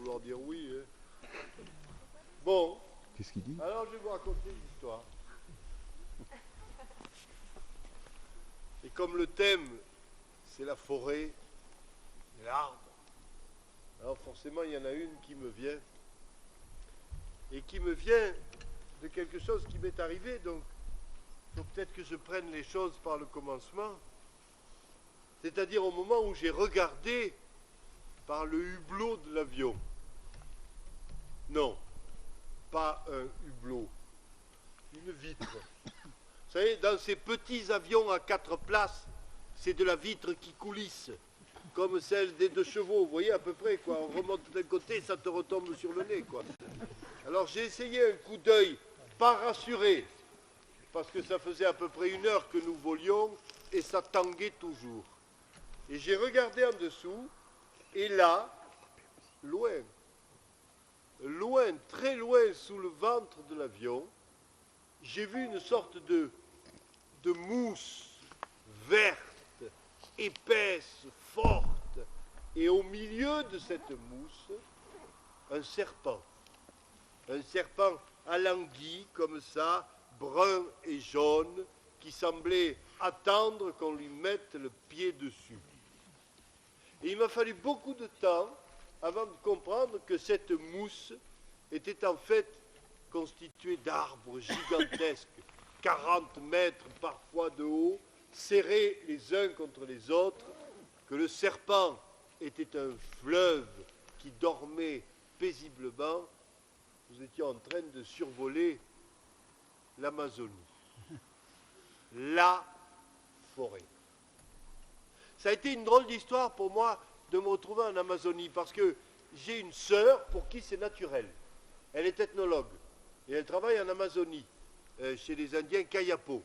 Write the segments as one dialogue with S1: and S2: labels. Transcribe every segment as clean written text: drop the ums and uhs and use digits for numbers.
S1: vouloir dire oui. Hein. Bon.
S2: Qu'est-ce qu'il dit?
S1: Alors je vais vous raconter une histoire. Et comme le thème, c'est la forêt, l'arbre, alors forcément il y en a une qui me vient. Et qui me vient de quelque chose qui m'est arrivé, donc il faut peut-être que je prenne les choses par le commencement. C'est-à-dire au moment où j'ai regardé par le hublot de l'avion. Non, pas un hublot, une vitre. Vous savez, dans ces petits avions à 4 places, c'est de la vitre qui coulisse, comme celle des 2 chevaux, vous voyez à peu près, quoi. On remonte d'un côté, ça te retombe sur le nez, quoi. Alors j'ai essayé un coup d'œil, pas rassuré, parce que ça faisait à peu près 1 heure que nous volions, et ça tanguait toujours. Et j'ai regardé en dessous, et là, loin, loin, très loin, sous le ventre de l'avion, j'ai vu une sorte de mousse verte, épaisse, forte, et au milieu de cette mousse, un serpent alangui comme ça, brun et jaune, qui semblait attendre qu'on lui mette le pied dessus. Et il m'a fallu beaucoup de temps avant de comprendre que cette mousse était en fait constituée d'arbres gigantesques, 40 mètres parfois de haut, serrés les uns contre les autres, que le serpent était un fleuve qui dormait paisiblement. Nous étions en train de survoler l'Amazonie, la forêt. Ça a été une drôle d'histoire pour moi de me retrouver en Amazonie, parce que j'ai une sœur pour qui c'est naturel. Elle est ethnologue et elle travaille en Amazonie, chez les Indiens Kayapo.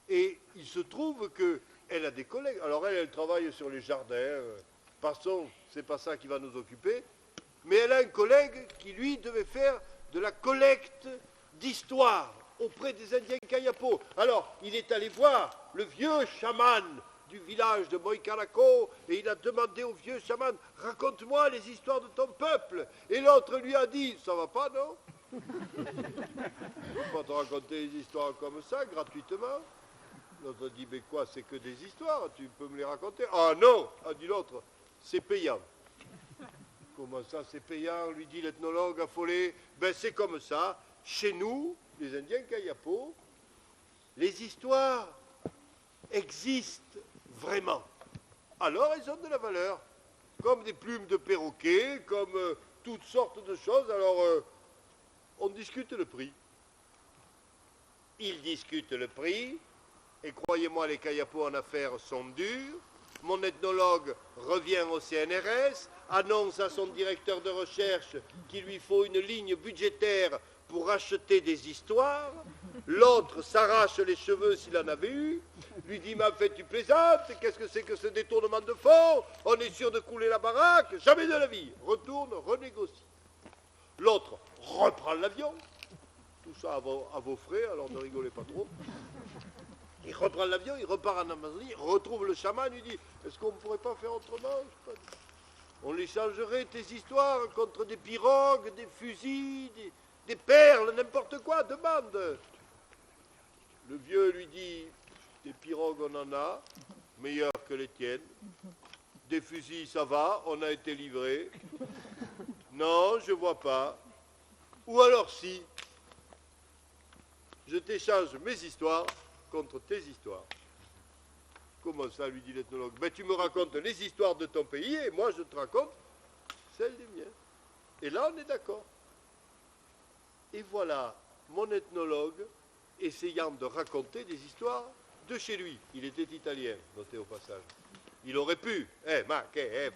S1: Et il se trouve qu'elle a des collègues. Alors elle travaille sur les jardins. Passons, c'est pas ça qui va nous occuper. Mais elle a un collègue qui, lui, devait faire de la collecte d'histoire auprès des Indiens Kayapo. Alors, il est allé voir le vieux chaman du village de Moicaraco et il a demandé au vieux chaman, raconte-moi les histoires de ton peuple. Et l'autre lui a dit, ça va pas, non? Je ne peux pas te raconter des histoires comme ça, gratuitement. L'autre dit, mais quoi, c'est que des histoires, tu peux me les raconter? Ah non, a dit l'autre, c'est payant. Comment ça, c'est payant, lui dit l'ethnologue affolé. Ben c'est comme ça, chez nous, les Indiens Kayapo, les histoires existent vraiment. Alors elles ont de la valeur, comme des plumes de perroquet, comme toutes sortes de choses. Alors on discute le prix. Ils discutent le prix, et croyez-moi, les Kayapo en affaires sont durs. Mon ethnologue revient au CNRS, annonce à son directeur de recherche qu'il lui faut une ligne budgétaire pour acheter des histoires. L'autre s'arrache les cheveux s'il en avait eu, lui dit, mais en fait tu plaisantes, qu'est-ce que c'est que ce détournement de fonds? On est sûr de couler la baraque, jamais de la vie. Retourne, renégocie. L'autre reprend l'avion, tout ça à vos frais, alors ne rigolez pas trop. Il reprend l'avion, il repart en Amazonie, retrouve le chaman, lui dit, est-ce qu'on ne pourrait pas faire autrement? On échangerait tes histoires contre des pirogues, des fusils, des perles, n'importe quoi, demande. Le vieux lui dit, des pirogues on en a, meilleures que les tiennes. Des fusils ça va, on a été livrés. Non, je vois pas. Ou alors si, je t'échange mes histoires contre tes histoires. Comment ça, lui dit l'ethnologue? Ben, tu me racontes les histoires de ton pays et moi je te raconte celles des miens. Et là, on est d'accord. Et voilà mon ethnologue essayant de raconter des histoires de chez lui. Il était italien, notez au passage. Il aurait pu.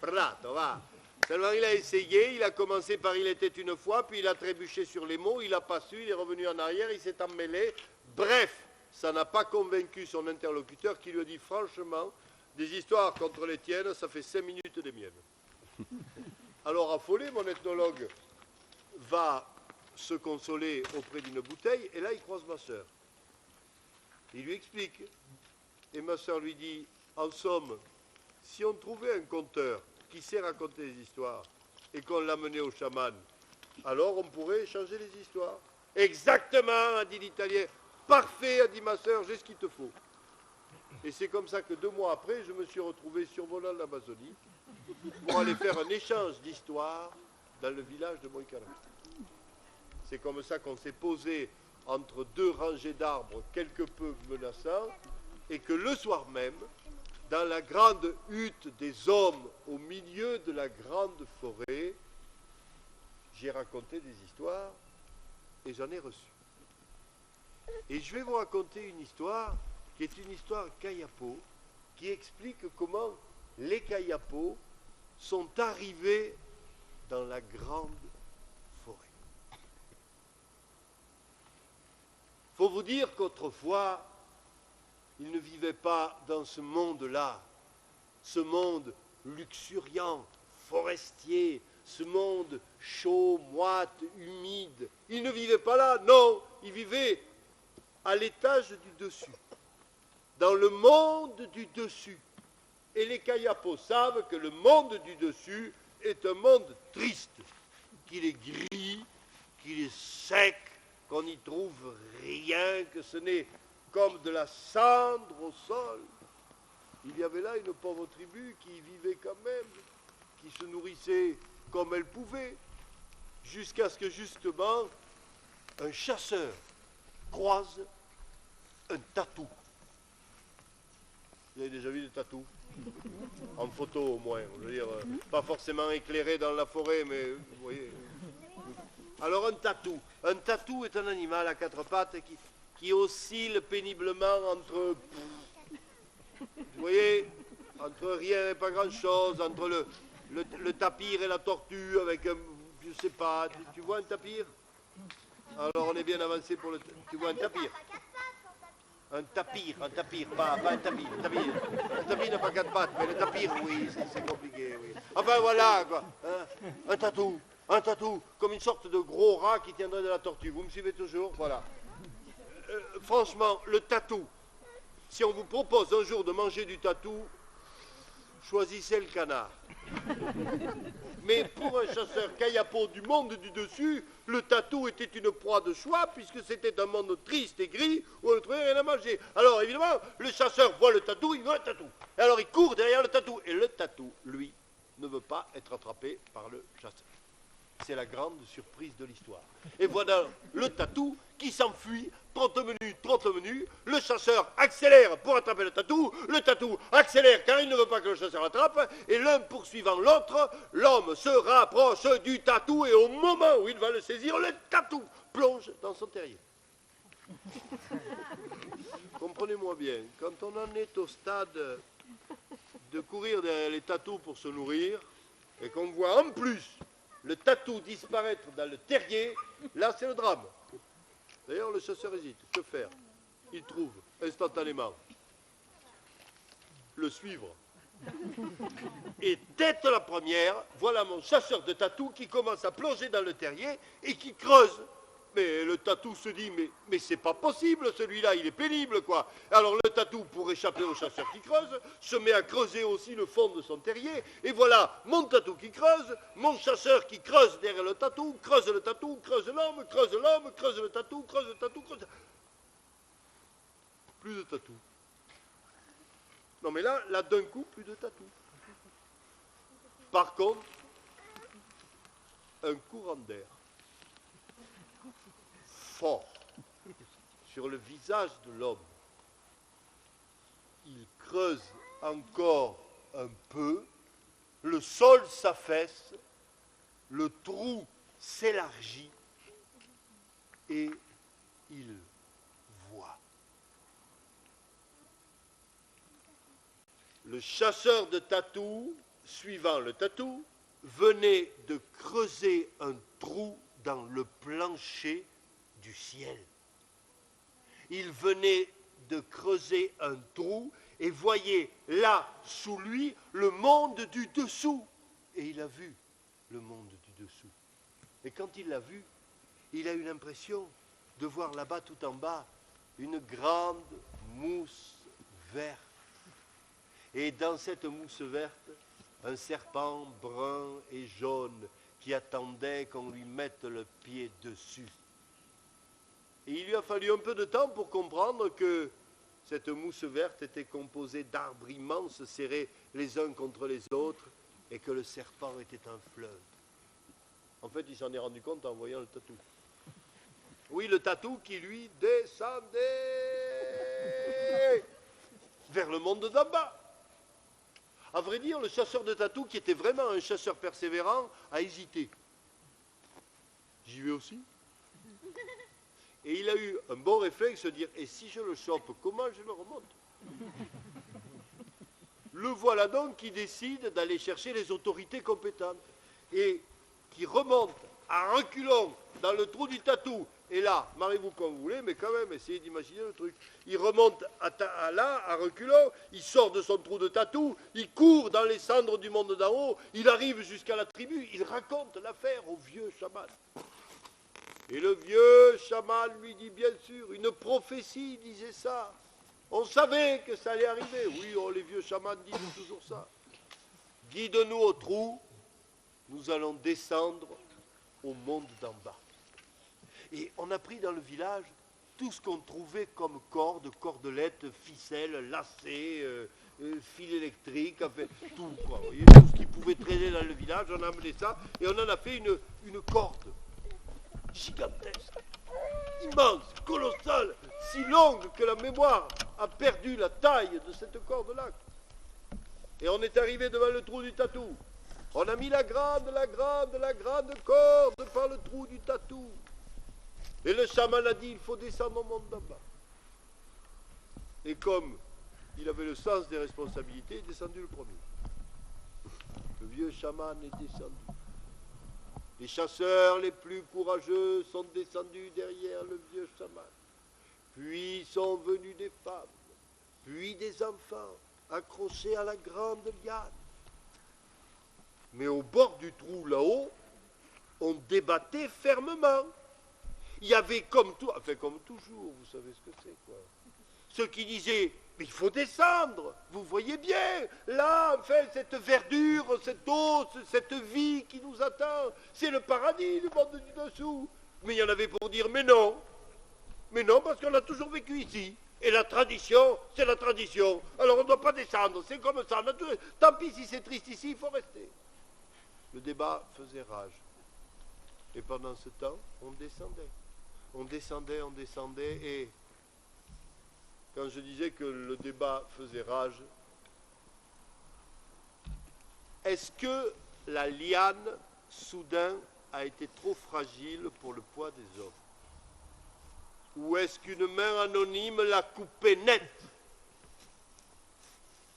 S1: Prato, va. Seulement il a essayé, il a commencé par il était une fois, puis il a trébuché sur les mots, il n'a pas su, il est revenu en arrière, il s'est emmêlé. Bref, ça n'a pas convaincu son interlocuteur qui lui a dit franchement, des histoires contre les tiennes, ça fait 5 minutes des miennes. Alors affolé, mon ethnologue va se consoler auprès d'une bouteille, et là il croise ma sœur. Il lui explique, et ma sœur lui dit, en somme, si on trouvait un conteur qui sait raconter des histoires, et qu'on l'amenait au chaman, alors on pourrait changer les histoires. Exactement, a dit l'Italien. Parfait, a dit ma sœur, j'ai ce qu'il te faut. Et c'est comme ça que 2 mois après, je me suis retrouvé survolant l'Amazonie pour aller faire un échange d'histoires dans le village de Moicana. C'est comme ça qu'on s'est posé entre 2 rangées d'arbres quelque peu menaçants et que le soir même, dans la grande hutte des hommes au milieu de la grande forêt, j'ai raconté des histoires et j'en ai reçu. Et je vais vous raconter une histoire qui est une histoire Kayapo, qui explique comment les Kayapos sont arrivés dans la grande forêt. Il faut vous dire qu'autrefois, ils ne vivaient pas dans ce monde-là, ce monde luxuriant, forestier, ce monde chaud, moite, humide. Ils ne vivaient pas là, non, ils vivaient à l'étage du dessus, dans le monde du dessus. Et les Kayapos savent que le monde du dessus est un monde triste, qu'il est gris, qu'il est sec, qu'on n'y trouve rien, que ce n'est comme de la cendre au sol. Il y avait là une pauvre tribu qui y vivait quand même, qui se nourrissait comme elle pouvait, jusqu'à ce que justement un chasseur croise un tatou. Vous avez déjà vu des tatous? En photo au moins, je veux dire, pas forcément éclairé dans la forêt, mais vous voyez. Alors un tatou. Un tatou est un animal à 4 pattes qui oscille péniblement entre, vous voyez, entre rien et pas grand-chose, entre le tapir et la tortue avec un, je sais pas, tu vois un tapir? Alors on est bien avancé pour le, tu vois un tapir? Un tapir, pas un tapir. Un tapir n'a pas 4 pattes, mais le tapir, oui, c'est compliqué, oui. Enfin voilà, quoi. Hein, un tatou, comme une sorte de gros rat qui tiendrait de la tortue. Vous me suivez toujours? Voilà. Franchement, le tatou, si on vous propose un jour de manger du tatou, choisissez le canard. Mais pour un chasseur Kayapo du monde du dessus, le tatou était une proie de choix, puisque c'était un monde triste et gris où on ne trouvait rien à manger. Alors évidemment, le chasseur voit le tatou, il veut un tatou. Et alors il court derrière le tatou. Et le tatou, lui, ne veut pas être attrapé par le chasseur. C'est la grande surprise de l'histoire. Et voilà le tatou qui s'enfuit, 30 minutes, le chasseur accélère pour attraper le tatou accélère car il ne veut pas que le chasseur attrape, et l'un poursuivant l'autre, l'homme se rapproche du tatou, et au moment où il va le saisir, le tatou plonge dans son terrier. Comprenez-moi bien, quand on en est au stade de courir derrière les tatous pour se nourrir, et qu'on voit en plus le tatou disparaître dans le terrier, là c'est le drame. D'ailleurs le chasseur hésite, que faire? Il trouve instantanément le suivre. Et tête la première, voilà mon chasseur de tatou qui commence à plonger dans le terrier et qui creuse. Mais le tatou se dit, mais c'est pas possible, celui-là, il est pénible, quoi. Alors le tatou, pour échapper au chasseur qui creuse, se met à creuser aussi le fond de son terrier. Et voilà, mon tatou qui creuse, mon chasseur qui creuse derrière le tatou, creuse l'homme, creuse le tatou, creuse. Plus de tatou. Non mais là d'un coup, plus de tatou. Par contre, un courant d'air fort sur le visage de l'homme. Il creuse encore un peu, le sol s'affaisse, le trou s'élargit et il voit. Le chasseur de tatou, suivant le tatou, venait de creuser un trou dans le plancher du ciel. Il venait de creuser un trou et voyait là, sous lui, le monde du dessous. Et il a vu le monde du dessous. Et quand il l'a vu, il a eu l'impression de voir là-bas, tout en bas, une grande mousse verte. Et dans cette mousse verte, un serpent brun et jaune qui attendait qu'on lui mette le pied dessus. Et il lui a fallu un peu de temps pour comprendre que cette mousse verte était composée d'arbres immenses serrés les uns contre les autres et que le serpent était un fleuve. En fait, il s'en est rendu compte en voyant le tatou. Oui, le tatou qui, lui, descendait vers le monde d'en bas. À vrai dire, le chasseur de tatou, qui était vraiment un chasseur persévérant, a hésité. J'y vais aussi. Et il a eu un bon réflexe de dire, et si je le chope, comment je le remonte? Le voilà donc qui décide d'aller chercher les autorités compétentes et qui remonte à reculons dans le trou du tatou. Et là, marrez-vous comme vous voulez, mais quand même, essayez d'imaginer le truc. Il remonte à reculons, il sort de son trou de tatou, il court dans les cendres du monde d'en haut, il arrive jusqu'à la tribu, il raconte l'affaire au vieux chaman. Et le vieux chaman lui dit, bien sûr, une prophétie disait ça. On savait que ça allait arriver. Oui, oh, les vieux chamans disent toujours ça. Guide-nous au trou, nous allons descendre au monde d'en bas. Et on a pris dans le village tout ce qu'on trouvait comme cordes, cordelettes, ficelles, lacets, fils électriques, enfin, tout, quoi. Vous voyez, tout ce qui pouvait traîner dans le village, on a amené ça et on en a fait une corde gigantesque, immense, colossale, si longue que la mémoire a perdu la taille de cette corde-là. Et on est arrivé devant le trou du tatou. On a mis la grande corde par le trou du tatou. Et le chaman a dit, il faut descendre au monde d'en bas. Et comme il avait le sens des responsabilités, il est descendu le premier. Le vieux chaman est descendu. Les chasseurs les plus courageux sont descendus derrière le vieux chaman. Puis sont venus des femmes, puis des enfants, accrochés à la grande liane. Mais au bord du trou là-haut, on débattait fermement. Il y avait comme tout, enfin comme toujours, vous savez ce que c'est, quoi. Ceux qui disaient, mais il faut descendre, vous voyez bien, là, enfin, cette verdure, cette eau, cette vie qui nous attend, c'est le paradis, le monde du dessous. Mais il y en avait pour dire, mais non, parce qu'on a toujours vécu ici. Et la tradition, c'est la tradition. Alors on ne doit pas descendre, c'est comme ça. Tant pis si c'est triste ici, il faut rester. Le débat faisait rage. Et pendant ce temps, on descendait. On descendait, et quand je disais que le débat faisait rage, est-ce que la liane, soudain, a été trop fragile pour le poids des hommes? Ou est-ce qu'une main anonyme l'a coupée net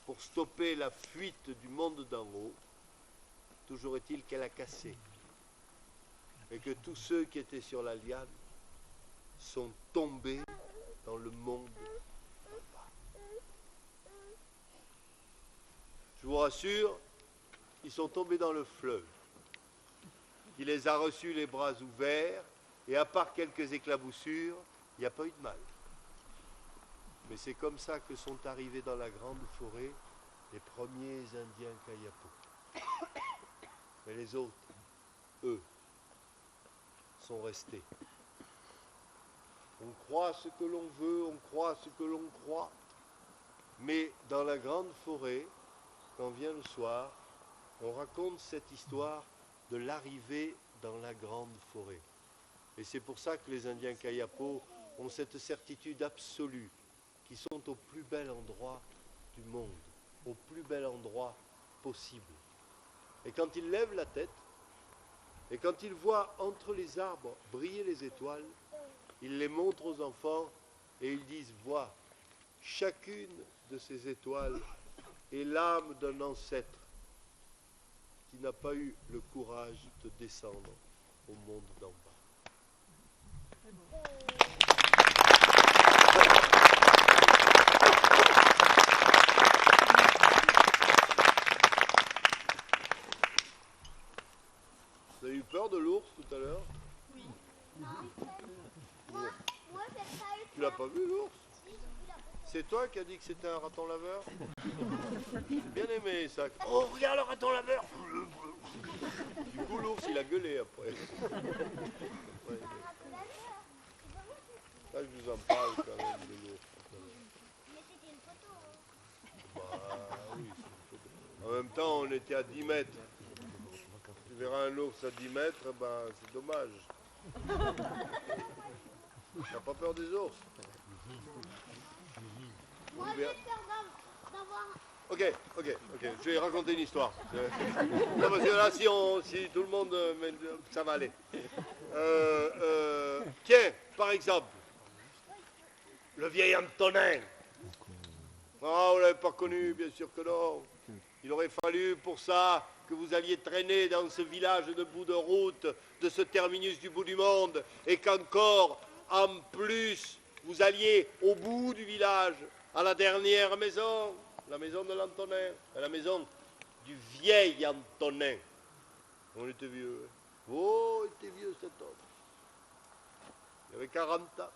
S1: pour stopper la fuite du monde d'en haut? Toujours est-il qu'elle a cassé. Et que tous ceux qui étaient sur la liane sont tombés dans le monde d'en bas. Je vous rassure, ils sont tombés dans le fleuve. Il les a reçus les bras ouverts, et à part quelques éclaboussures, il n'y a pas eu de mal. Mais c'est comme ça que sont arrivés dans la grande forêt les premiers Indiens Kayapo. Mais les autres, eux, sont restés. On croit ce que l'on veut, on croit ce que l'on croit, mais dans la grande forêt, quand vient le soir, on raconte cette histoire de l'arrivée dans la grande forêt. Et c'est pour ça que les Indiens Kayapo ont cette certitude absolue qu'ils sont au plus bel endroit du monde, au plus bel endroit possible. Et quand ils lèvent la tête, et quand ils voient entre les arbres briller les étoiles, ils les montrent aux enfants et ils disent, vois, chacune de ces étoiles est l'âme d'un ancêtre qui n'a pas eu le courage de descendre au monde d'en bas. Vous avez eu peur de l'ours tout à l'heure?
S2: Oui. Moi, j'ai pas eu.
S1: Tu l'as pas vu l'ours? C'est toi qui as dit que c'était un raton laveur? J'ai bien aimé ça. Oh, regarde le raton laveur! Du coup, l'ours, il a gueulé après. Ouais. Là, je vous en parle quand même de l'ours.
S2: Mais c'était une photo.
S1: Bah oui, c'est une photo. En même temps, on était à 10 mètres. Tu verras un ours à 10 mètres, ben, c'est dommage. T'as pas peur des ours?
S2: Moi, j'ai peur d'avoir...
S1: Ok, je vais raconter une histoire. Non, parce que là, si tout le monde... ça va aller. Tiens, par exemple, le vieil Antonin. Ah, vous ne l'avez pas connu, bien sûr que non. Il aurait fallu pour ça que vous alliez traîner dans ce village de bout de route, de ce terminus du bout du monde, et qu'encore, en plus, vous alliez au bout du village, à la dernière maison, la maison de l'Antonin, la maison du vieil Antonin. On était vieux. Oh, il était vieux cet homme. Il avait 40 ans.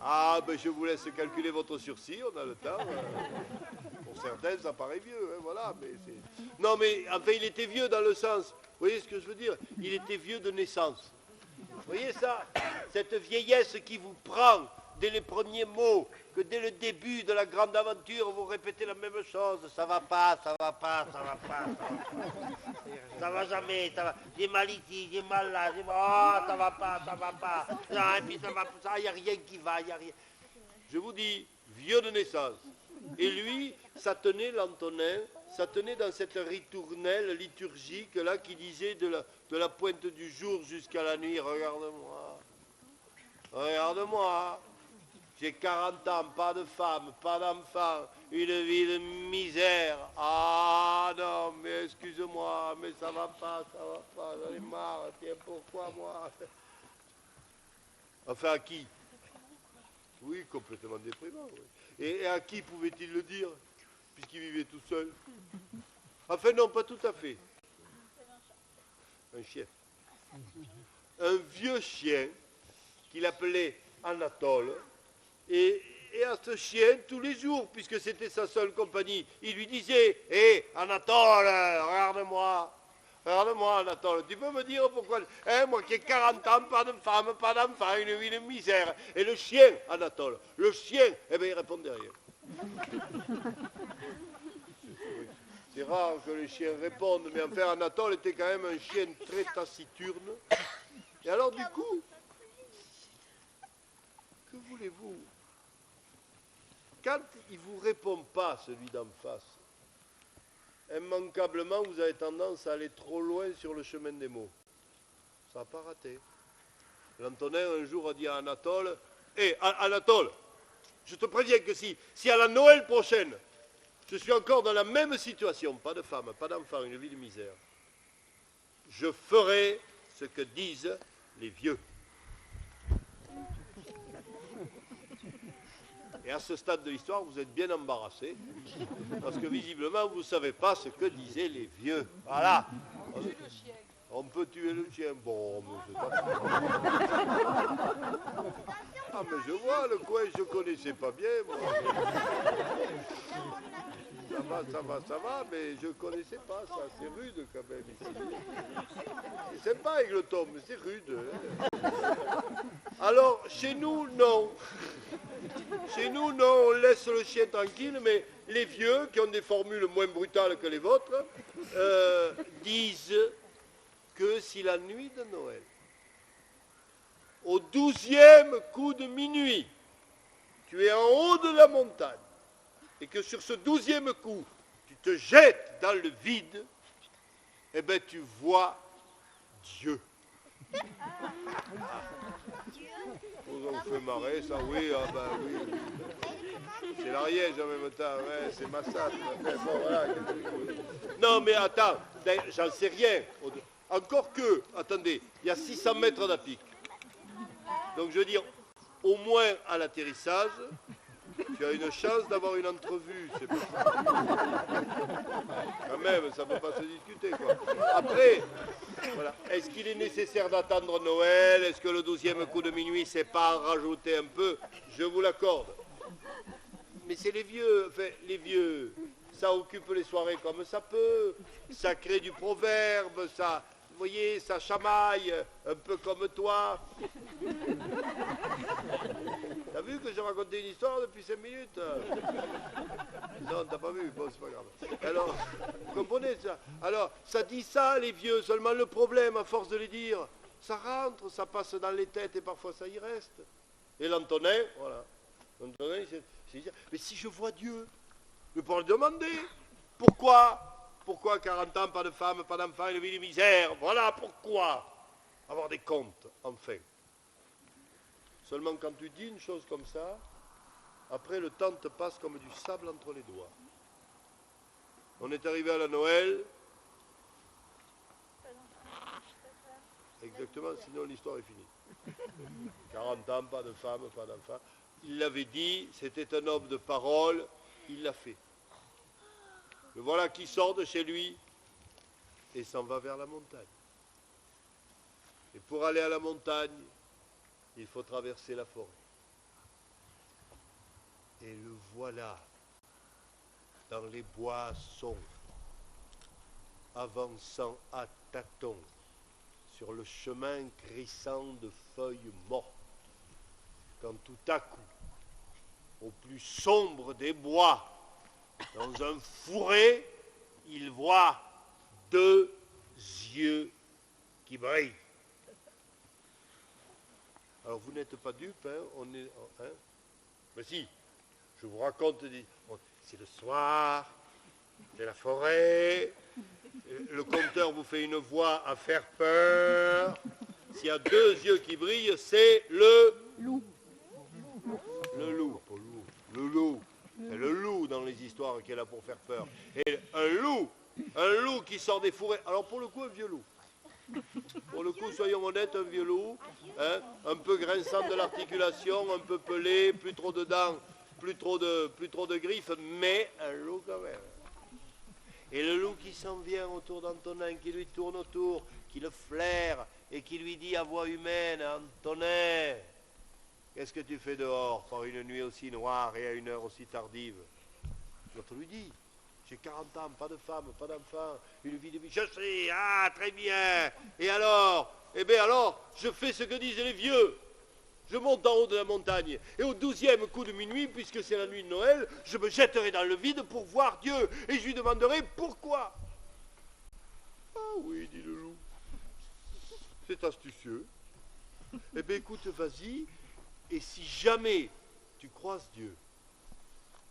S1: Ah, ben je vous laisse calculer votre sursis, on a le temps. Pour certains, ça paraît vieux, hein, voilà. Mais non, mais enfin, il était vieux dans le sens, vous voyez ce que je veux dire? Il était vieux de naissance. Vous voyez ça? Cette vieillesse qui vous prend dès les premiers mots, que dès le début de la grande aventure, vous répétez la même chose. Ça va pas, ça va pas, ça va pas. Ça va jamais, ça va. J'ai mal ici, j'ai mal là, oh, ça va pas, ça va pas. Ah, et puis ça va pas, il n'y a rien qui va, il n'y a rien. Je vous dis, vieux de naissance. Et lui, ça tenait l'Antonin, ça tenait dans cette ritournelle liturgique là qui disait de la pointe du jour jusqu'à la nuit, regarde-moi, regarde-moi. J'ai 40 ans, pas de femme, pas d'enfant, une vie de misère. Ah non, mais excuse-moi, mais ça va pas, j'en ai marre, tiens, pourquoi moi? Enfin, à qui? Oui, complètement déprimant. Oui. Et à qui pouvait-il le dire, puisqu'il vivait tout seul? Enfin non, pas tout à fait. Un chien. Un vieux chien qu'il appelait Anatole. Et à ce chien, tous les jours, puisque c'était sa seule compagnie, il lui disait, hé, Anatole, regarde-moi, Anatole, tu peux me dire pourquoi, hein, moi qui ai 40 ans, pas de femme, pas d'enfant, une vie de misère. Et le chien, Anatole, le chien, eh bien, il répondait rien. C'est rare que les chiens répondent, mais enfin, Anatole était quand même un chien très taciturne. Et alors, du coup, que voulez-vous? Quand il ne vous répond pas, celui d'en face, immanquablement, vous avez tendance à aller trop loin sur le chemin des mots. Ça n'a pas raté. L'Antonin, un jour, a dit à Anatole, hé, Anatole, je te préviens que si à la Noël prochaine, je suis encore dans la même situation, pas de femme, pas d'enfant, une vie de misère, je ferai ce que disent les vieux. Et à ce stade de l'histoire, vous êtes bien embarrassé, parce que visiblement, vous ne savez pas ce que disaient les vieux. Voilà. On peut tuer le chien. Bon, mais c'est pas... Ah, mais je vois le coin, je ne connaissais pas bien, moi. Ça va, mais je ne connaissais pas ça. C'est rude quand même ici. C'est pas Aigleton, mais c'est rude. Hein. Alors, chez nous, non. Chez nous, non, on laisse le chien tranquille, mais les vieux, qui ont des formules moins brutales que les vôtres, disent que si la nuit de Noël, au 12e coup de minuit, tu es en haut de la montagne, et que sur ce 12e coup, tu te jettes dans le vide, eh bien tu vois Dieu. Vous en fait marrer, ça, oui, ah ben oui. C'est l'Ariège en même temps, ouais, c'est Massat. Bon, voilà. Non, mais attends, ben, j'en sais rien. Encore que, attendez, il y a 600 mètres d'à-pic. Donc je veux dire, au moins à l'atterrissage, tu as une chance d'avoir une entrevue. C'est pas ça. Quand même, ça ne peut pas se discuter, quoi. Après, voilà. Est-ce qu'il est nécessaire d'attendre Noël? Est-ce que le 12e coup de minuit, c'est pas en rajouter un peu? Je vous l'accorde. Mais c'est les vieux, enfin, les vieux, ça occupe les soirées comme ça peut, ça crée du proverbe, ça, vous voyez, ça chamaille, un peu comme toi. T'as vu que j'ai raconté une histoire depuis 5 minutes? Non, t'as pas vu, bon, c'est pas grave. Alors, vous comprenez ça? Alors, ça dit ça, les vieux, seulement le problème, à force de les dire, ça rentre, ça passe dans les têtes et parfois ça y reste. Et l'Antonin, voilà. L'Antonin, c'est dire, mais si je vois Dieu, je peux le demander. Pourquoi? Pourquoi 40 ans, pas de femme, pas d'enfant, une vie de misère? Voilà pourquoi. Avoir des comptes, enfin. Seulement quand tu dis une chose comme ça, après le temps te passe comme du sable entre les doigts. On est arrivé à la Noël. Exactement, sinon l'histoire est finie. 40 ans, pas de femme, pas d'enfant. Il l'avait dit, c'était un homme de parole, il l'a fait. Le voilà qui sort de chez lui et s'en va vers la montagne. Et pour aller à la montagne, il faut traverser la forêt. Et le voilà dans les bois sombres, avançant à tâtons sur le chemin crissant de feuilles mortes, quand tout à coup, au plus sombre des bois, dans un fourré, il voit 2 yeux qui brillent. Alors vous n'êtes pas dupes, hein, on est, hein? Mais si, je vous raconte, c'est le soir, c'est la forêt, le conteur vous fait une voix à faire peur. S'il y a 2 yeux qui brillent, c'est le loup. Le loup, pas le loup, le loup. C'est le loup dans les histoires qui est là pour faire peur. Et un loup qui sort des fourrés. Alors pour le coup, un vieux loup. Pour le coup, soyons honnêtes, un vieux loup, hein, un peu grinçant de l'articulation, un peu pelé, plus trop de dents, plus trop de griffes, mais un loup quand même. Et le loup qui s'en vient autour d'Antonin, qui lui tourne autour, qui le flaire et qui lui dit à voix humaine, Antonin, qu'est-ce que tu fais dehors par une nuit aussi noire et à une heure aussi tardive? L'autre lui dit, j'ai 40 ans, pas de femme, pas d'enfant, une vie de vie. Je sais, ah, très bien. Et alors? Eh bien alors, je fais ce que disent les vieux. Je monte en haut de la montagne. Et au 12e coup de minuit, puisque c'est la nuit de Noël, je me jetterai dans le vide pour voir Dieu. Et je lui demanderai pourquoi. Ah oui, dit le loup. C'est astucieux. Eh bien écoute, vas-y. Et si jamais tu croises Dieu,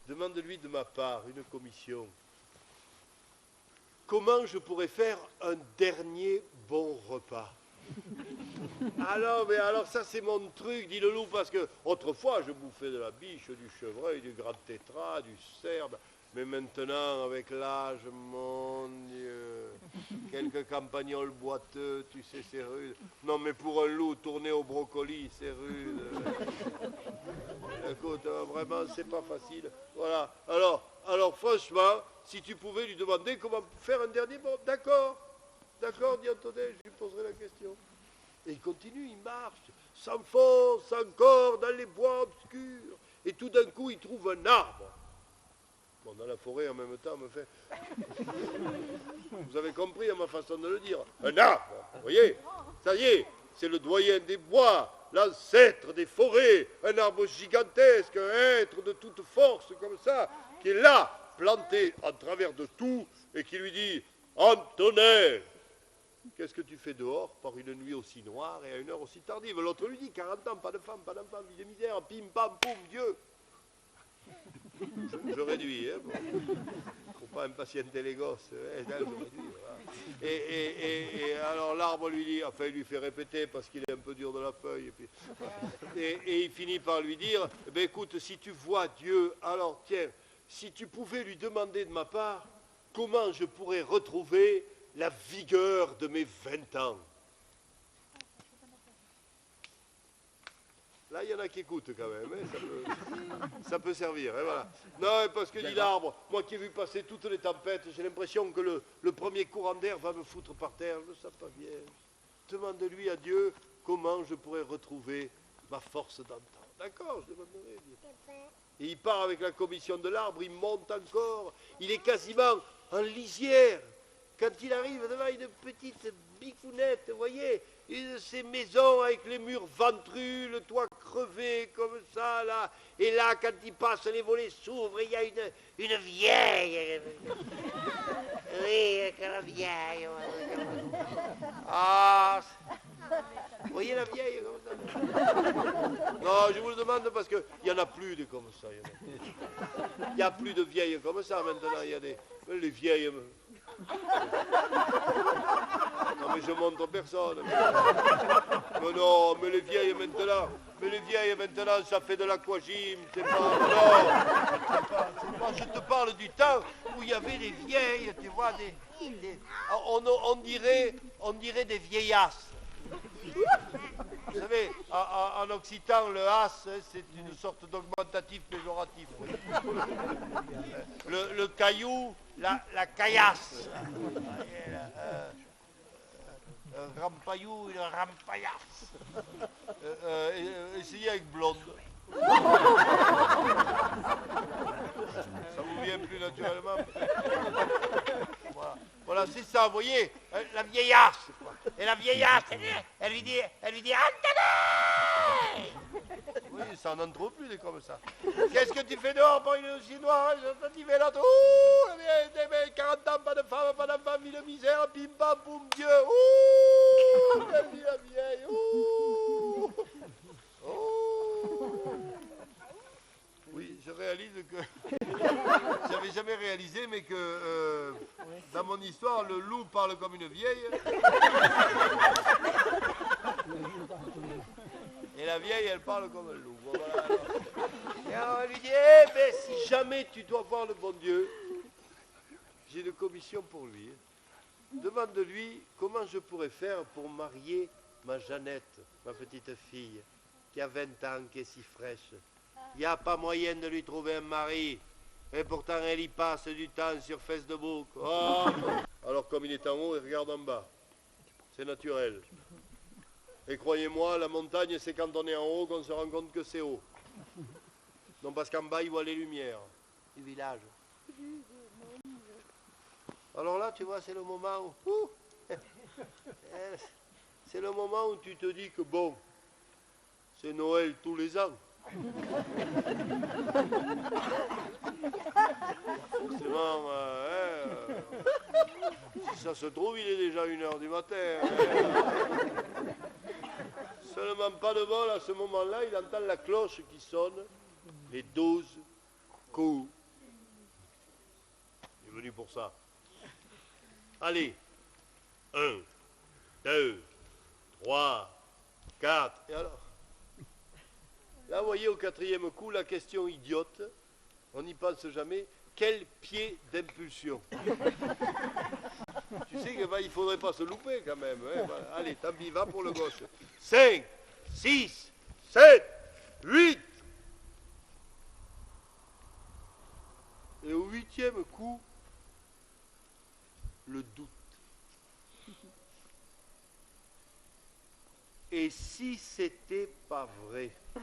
S1: demande-lui de ma part une commission. Comment je pourrais faire un dernier bon repas? Alors, mais alors ça c'est mon truc, dit le loup, parce que autrefois je bouffais de la biche, du chevreuil, du grand tétras, du cerf, mais maintenant avec l'âge, mon Dieu, quelques campagnols boiteux, tu sais, c'est rude. Non mais pour un loup tourné au brocoli, c'est rude. Écoute, vraiment c'est pas facile. Voilà, alors franchement, si tu pouvais lui demander comment faire un dernier bon, d'accord, dit Antonin, je lui poserai la question. Et il continue, il marche, s'enfonce encore dans les bois obscurs. Et tout d'un coup, il trouve un arbre. Bon, dans la forêt, en même temps, me fait... Vous avez compris à ma façon de le dire. Un arbre, vous voyez? Ça y est, c'est le doyen des bois, l'ancêtre des forêts, un arbre gigantesque, un être de toute force comme ça, qui est là, planté en travers de tout, et qui lui dit, Antonin, qu'est-ce que tu fais dehors par une nuit aussi noire et à une heure aussi tardive? L'autre lui dit, 40 ans, pas de femme, pas d'enfant, vie de misère, pim, pam, poum, Dieu. Je réduis, hein, bon. Faut pas impatienter les gosses, hein, je réduis, voilà. Et alors l'arbre lui dit, enfin il lui fait répéter parce qu'il est un peu dur de la feuille, et il finit par lui dire, eh bien, écoute, si tu vois Dieu, alors tiens, si tu pouvais lui demander de ma part, comment je pourrais retrouver la vigueur de mes 20 ans. Là, il y en a qui écoutent quand même, hein, ça peut servir, hein, voilà. Non, parce que dit l'arbre, moi qui ai vu passer toutes les tempêtes, j'ai l'impression que le premier courant d'air va me foutre par terre, je ne sais pas bien. Demande-lui à Dieu comment je pourrais retrouver ma force d'antan. D'accord, je demanderai. Et il part avec la commission de l'arbre, il monte encore, il est quasiment en lisière. Quand il arrive devant une petite bicounette, vous voyez, une de ces maisons avec les murs ventrus, le toit crevé comme ça, là. Et là, quand il passe, les volets s'ouvrent, et il y a une vieille. Oui, la vieille. Ah, vous voyez la vieille comme ça? Non, je vous le demande parce qu'il n'y en a plus de comme ça. Il n'y a plus de vieilles comme ça maintenant. Il y a les vieilles. Non, mais je montre personne. Mais non, mais les vieilles maintenant, ça fait de l'aquagym. C'est pas. Non, c'est pas. Je te parle du temps où il y avait des vieilles, tu vois, on dirait des vieillasses. Vous savez, en occitan, le as, c'est une sorte d'augmentatif péjoratif. Le caillou, la caillasse. Un rampaillou, une rampaillasse. Essayez avec blonde. Ça vous vient plus naturellement. Voilà, c'est ça, vous voyez, la vieillasse, quoi. Et la vieillasse, elle lui dit, Anthony! Oui, ça n'en trouve plus des comme ça. Qu'est-ce que tu fais dehors pour une aussi noire? Je te dis, mais l'autre, ouh, 40 ans, pas de femme, pas d'enfant, vie de misère, bim bam boum Dieu, ouh, la vieille, ouh, ouh. Oui, je réalise que j'avais jamais réalisé, mais que dans mon histoire, le loup parle comme une vieille. Et la vieille, elle parle comme un loup. Voilà. Et alors elle lui dit, eh ben, si jamais tu dois voir le bon Dieu, j'ai une commission pour lui. Demande-lui comment je pourrais faire pour marier ma Jeannette, ma petite fille, qui a 20 ans, qui est si fraîche. Il n'y a pas moyen de lui trouver un mari. Et pourtant, elle y passe du temps sur Facebook. Oh. Alors, comme il est en haut, il regarde en bas. C'est naturel. Et croyez-moi, la montagne, c'est quand on est en haut qu'on se rend compte que c'est haut. Non, parce qu'en bas, il voit les lumières du village. Alors là, tu vois, c'est le moment où... c'est le moment où tu te dis que bon, c'est Noël tous les ans. Forcément, si ça se trouve, il est déjà 1h du matin. Seulement pas de bol, à ce moment-là, il entend la cloche qui sonne, les 12 coups. Il est venu pour ça. Allez, 1, 2, 3, 4, et alors? Là, vous voyez, au 4e coup, la question idiote, on n'y pense jamais, quel pied d'impulsion? Tu sais qu'il ne faudrait pas se louper quand même. Hein, voilà. Allez, tant pis, va pour le gauche. 5, 6, 7, 8. Et au 8e coup, le doute. Et si c'était pas vrai? Vous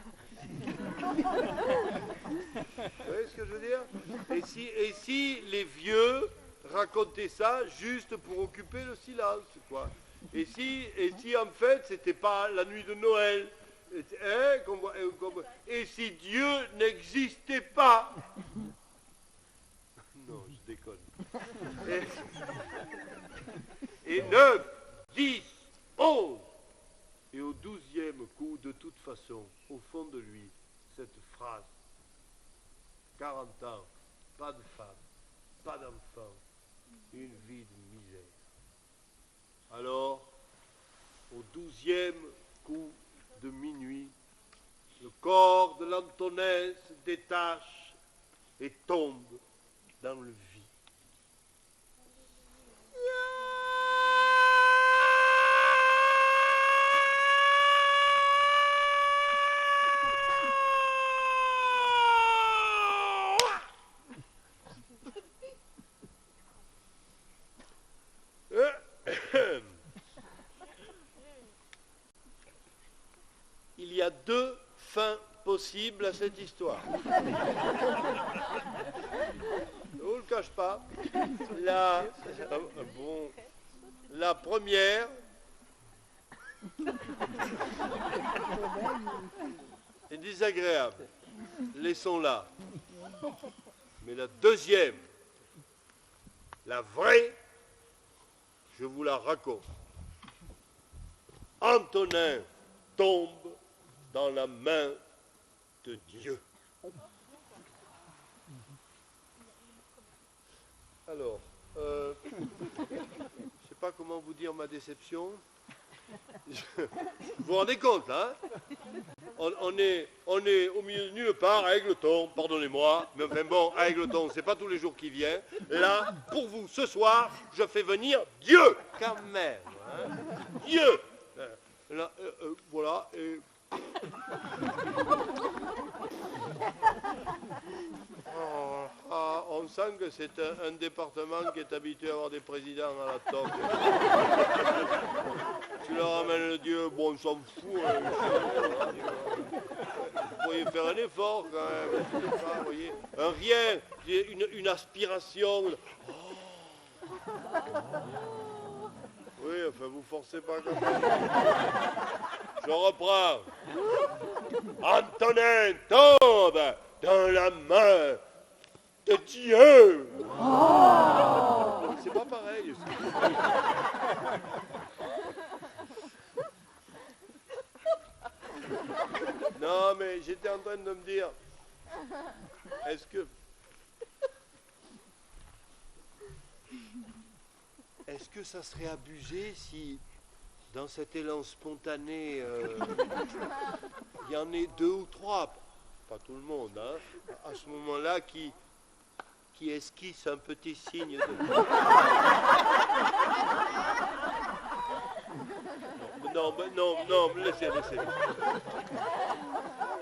S1: voyez ce que je veux dire? Et si les vieux racontaient ça juste pour occuper le silence, quoi? Et si en fait c'était pas la nuit de Noël? Et si Dieu n'existait pas? Non, je déconne. Et 9, 10, 11. Et au 12e coup, de toute façon, au fond de lui, cette phrase, 40 ans, pas de femme, pas d'enfant, une vie de misère. Alors, au 12e coup de minuit, le corps de l'Antonin se détache et tombe dans le vide. Il y a deux fins possibles. sensible à cette histoire. Je ne vous le cache pas. La première est désagréable. Laissons-la. Mais la deuxième, la vraie, je vous la raconte. Antonin tombe dans la main de Dieu. Alors, je ne sais pas comment vous dire ma déception. Vous vous rendez compte, hein? On est au milieu de nulle part à Égletons, pardonnez-moi, mais enfin bon, à Égletons, c'est pas tous les jours qu'il vient. Là, pour vous, ce soir, je fais venir Dieu, quand même. Hein? Dieu. Là, voilà. Et... on sent que c'est un département qui est habitué à avoir des présidents à la toque. Tu leur amènes le Dieu, bon, on s'en fout. Vous pourriez faire un effort quand même. Pas, vous voyez. Un rien, une aspiration. Oh. Oui, enfin, vous forcez pas comme ça. Je reprends. Antonin tombe dans la main de Dieu. Oh. C'est pas pareil. Non, mais j'étais en train de me dire, est-ce que ça serait abusé si, dans cet élan spontané, il y en ait 2 ou 3, pas tout le monde, hein, à ce moment-là, qui esquisse un petit signe de... Non, laissez.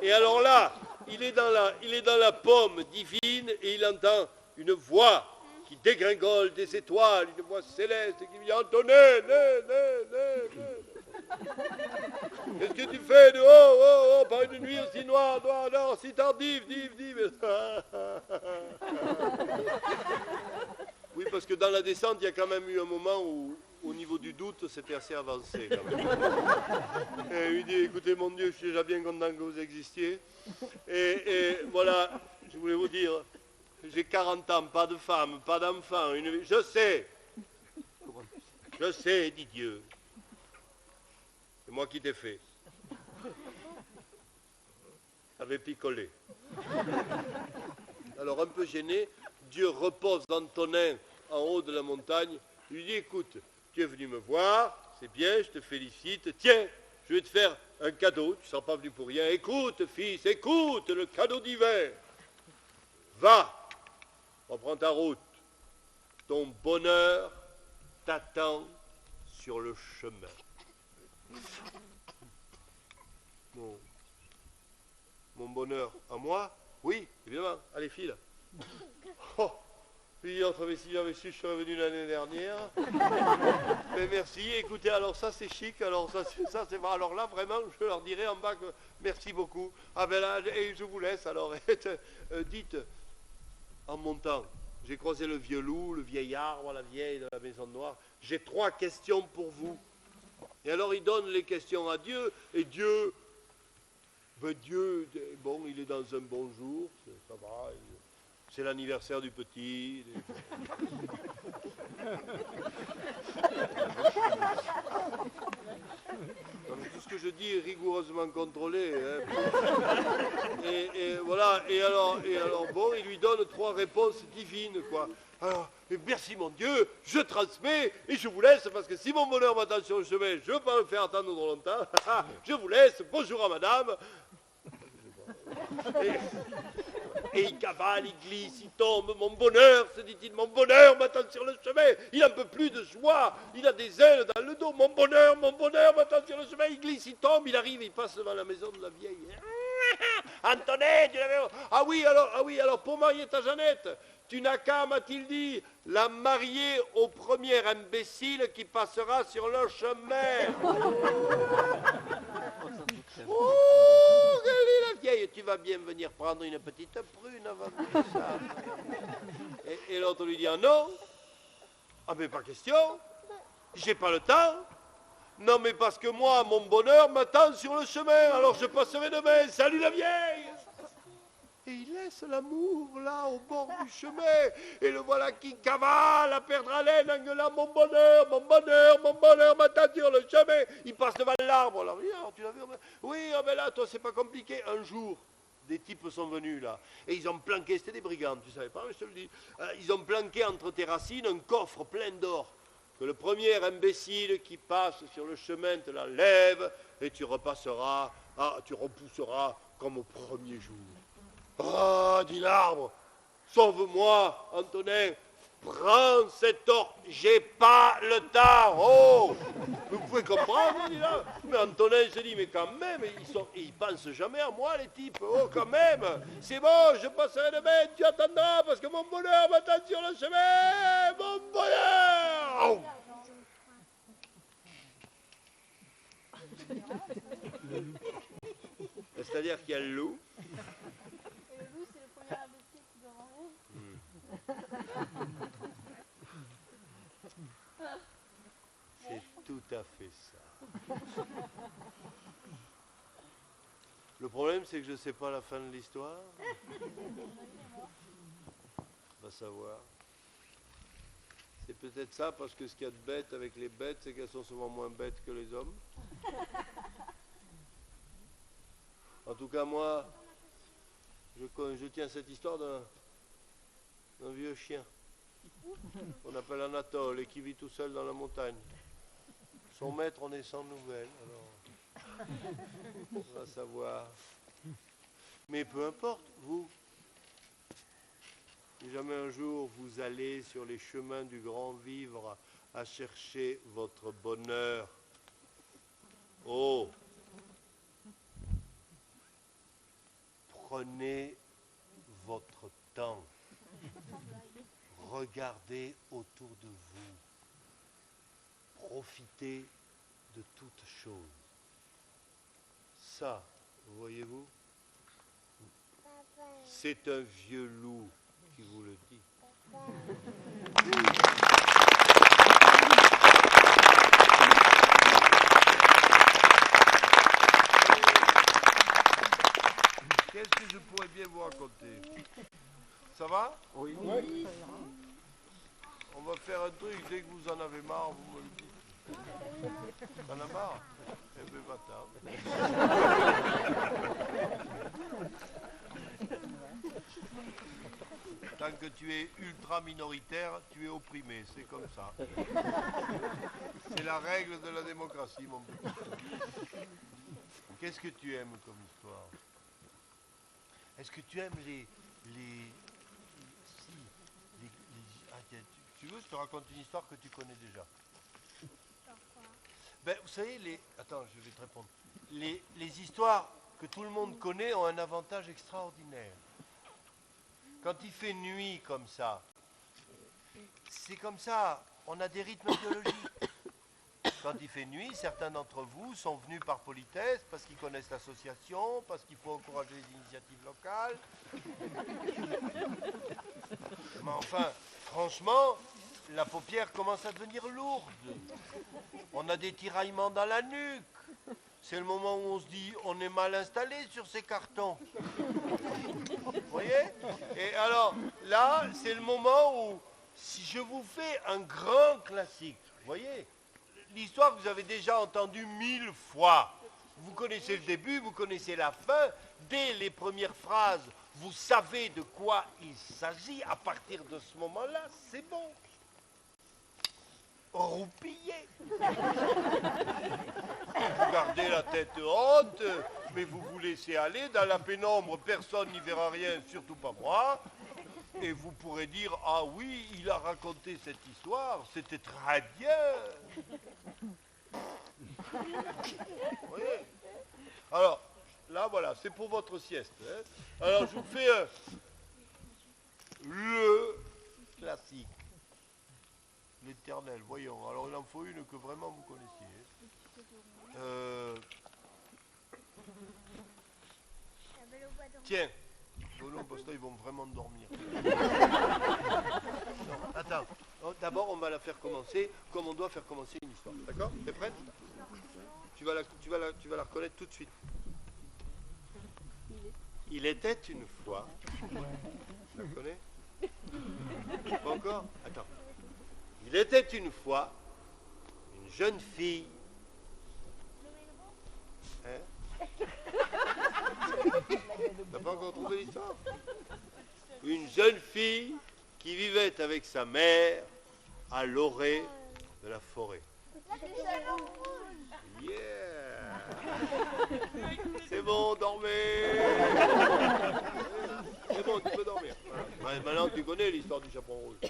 S1: Et alors là, il est dans la pomme divine et il entend une voix qui dégringole des étoiles, une voix céleste qui dit « Antonin, qu'est-ce que tu fais de oh, par une nuit aussi noire, si tardive, dive. Oui, parce que dans la descente, il y a quand même eu un moment où, au niveau du doute, c'était assez avancé. Quand même. Et il dit, écoutez, mon Dieu, je suis déjà bien content que vous existiez. Et voilà, je voulais vous dire, j'ai 40 ans, pas de femme, pas d'enfant. Je sais, dit Dieu. C'est moi qui t'ai fait. J'avais picolé. Alors, un peu gêné, Dieu repose Antonin en haut de la montagne. Il lui dit, écoute, tu es venu me voir, c'est bien, je te félicite. Tiens, je vais te faire un cadeau, tu ne seras pas venu pour rien. Écoute, fils, écoute, le cadeau d'hiver. Va, reprends ta route. Ton bonheur t'attend sur le chemin. Mon bonheur à moi? Oui, évidemment. Allez, file. Oh, puis entre mes si j'avais su, je serais venu l'année dernière. Mais merci. Écoutez, alors ça c'est chic. Alors ça c'est vrai. Alors là vraiment, je leur dirai en bas que merci beaucoup. Ah ben là, et je vous laisse. Alors dites en montant. J'ai croisé le vieux loup, le vieil arbre, la vieille de la maison noire. J'ai 3 questions pour vous. Et alors il donne les questions à Dieu, et Dieu, bon, il est dans un bon jour, ça va, c'est l'anniversaire du petit. Tout ce que je dis est rigoureusement contrôlé. Hein. Et voilà, et alors, bon, il lui donne 3 réponses divines, quoi. Alors, merci mon Dieu, je transmets et je vous laisse, parce que si mon bonheur m'attend sur le chemin, je ne veux pas me faire attendre trop longtemps. Je vous laisse, bonjour à madame. Et il cavale, il glisse, il tombe, mon bonheur, se dit-il, mon bonheur m'attend sur le chemin, il n'en peut plus de joie, il a des ailes dans le dos, mon bonheur m'attend sur le chemin, il glisse, il tombe, il arrive, il passe devant la maison de la vieille. Antonin, tu l'avais... Ah oui, alors pour marier ta Jeannette, tu n'as qu'à, m'a-t-il dit, la marier au premier imbécile qui passera sur le chemin. Oh, quelle est la vieille, tu vas bien venir prendre une petite prune avant tout ça. Et l'autre lui dit, ah non, ah mais pas question, j'ai pas le temps. Non mais parce que moi, mon bonheur m'attend sur le chemin, alors je passerai demain, salut la vieille. Et il laisse l'amour là au bord du chemin. Et le voilà qui cavale à perdre haleine en gueulant mon bonheur, mon bonheur, mon bonheur m'attend sur le chemin. Il passe devant l'arbre. Alors, tu l'as vu? Oui, ah ben là, toi, c'est pas compliqué. Un jour, des types sont venus là. Et ils ont planqué, c'était des brigands, tu savais pas, mais je te le dis. Ils ont planqué entre tes racines un coffre plein d'or. Que le premier imbécile qui passe sur le chemin te l'enlève et tu repasseras, tu repousseras comme au premier jour. Ah, dit l'arbre, sauve-moi, Antonin, prends cet or, j'ai pas le temps. Oh, vous pouvez comprendre, dit là. Mais Antonin se dit, mais quand même, ils pensent jamais à moi, les types. Oh, quand même, c'est bon, je passerai demain, tu attendras, parce que mon bonheur m'attend sur le chemin, mon bonheur. Oh. C'est-à-dire qu'il y a le loup. C'est tout à fait ça. Le problème, c'est que je ne sais pas la fin de l'histoire. On va savoir. C'est peut-être ça, parce que ce qu'il y a de bête avec les bêtes, c'est qu'elles sont souvent moins bêtes que les hommes. En tout cas, moi, je tiens cette histoire d'un vieux chien qu'on appelle Anatole et qui vit tout seul dans la montagne. Son maître en est sans nouvelles, alors on va savoir. Mais peu importe, vous, si jamais un jour vous allez sur les chemins du grand vivre à chercher votre bonheur, oh, prenez votre temps. Regardez autour de vous. Profitez de toutes choses. Ça, voyez-vous, c'est un vieux loup qui vous le dit. Qu'est-ce que je pourrais bien vous raconter? Ça va? Oui. Oui. On va faire un truc, dès que vous en avez marre, vous me le dites. T'en as marre? Eh bien, va-t'en. Tant que tu es ultra minoritaire, tu es opprimé, c'est comme ça. C'est la règle de la démocratie, mon petit. Qu'est-ce que tu aimes comme histoire? Est-ce que tu aimes tu veux, je te raconte une histoire que tu connais déjà. Ben, vous savez, attends, je vais te répondre. Les histoires que tout le monde connaît ont un avantage extraordinaire. Quand il fait nuit comme ça, c'est comme ça, on a des rythmes biologiques. Quand il fait nuit, certains d'entre vous sont venus par politesse, parce qu'ils connaissent l'association, parce qu'il faut encourager les initiatives locales. Mais enfin, franchement, la paupière commence à devenir lourde. On a des tiraillements dans la nuque. C'est le moment où on se dit, on est mal installé sur ces cartons. Vous voyez? Et alors, là, c'est le moment où, si je vous fais un grand classique, vous voyez, l'histoire que vous avez déjà entendue 1000 fois. Vous connaissez le début, vous connaissez la fin. Dès les premières phrases, vous savez de quoi il s'agit. À partir de ce moment-là, c'est bon. Roupillez. Vous gardez la tête haute, mais vous vous laissez aller. Dans la pénombre, personne n'y verra rien, surtout pas moi. Et vous pourrez dire, ah oui, il a raconté cette histoire, c'était très bien. Vous voyez? Alors, là, voilà, c'est pour votre sieste. Hein. Alors, je vous fais le classique. L'éternel, voyons. Alors, il en faut une que vraiment vous connaissiez.
S2: La Belle au bois
S1: Tiens. Oh non, parce qu'ils vont vraiment dormir. Non, attends. Oh, d'abord, on va la faire commencer comme on doit faire commencer une histoire. D'accord? T'es prête? Tu vas la reconnaître tout de suite. Il était une fois. Tu la connais? Pas encore? Attends. Il était une fois une jeune fille. Hein? T'as pas encore trouvé l'histoire? Une jeune fille qui vivait avec sa mère à l'orée de la forêt. Yeah! C'est bon, dormez! C'est bon, tu peux dormir. Voilà. Maintenant, tu connais l'histoire du chaperon rouge.
S2: Oui,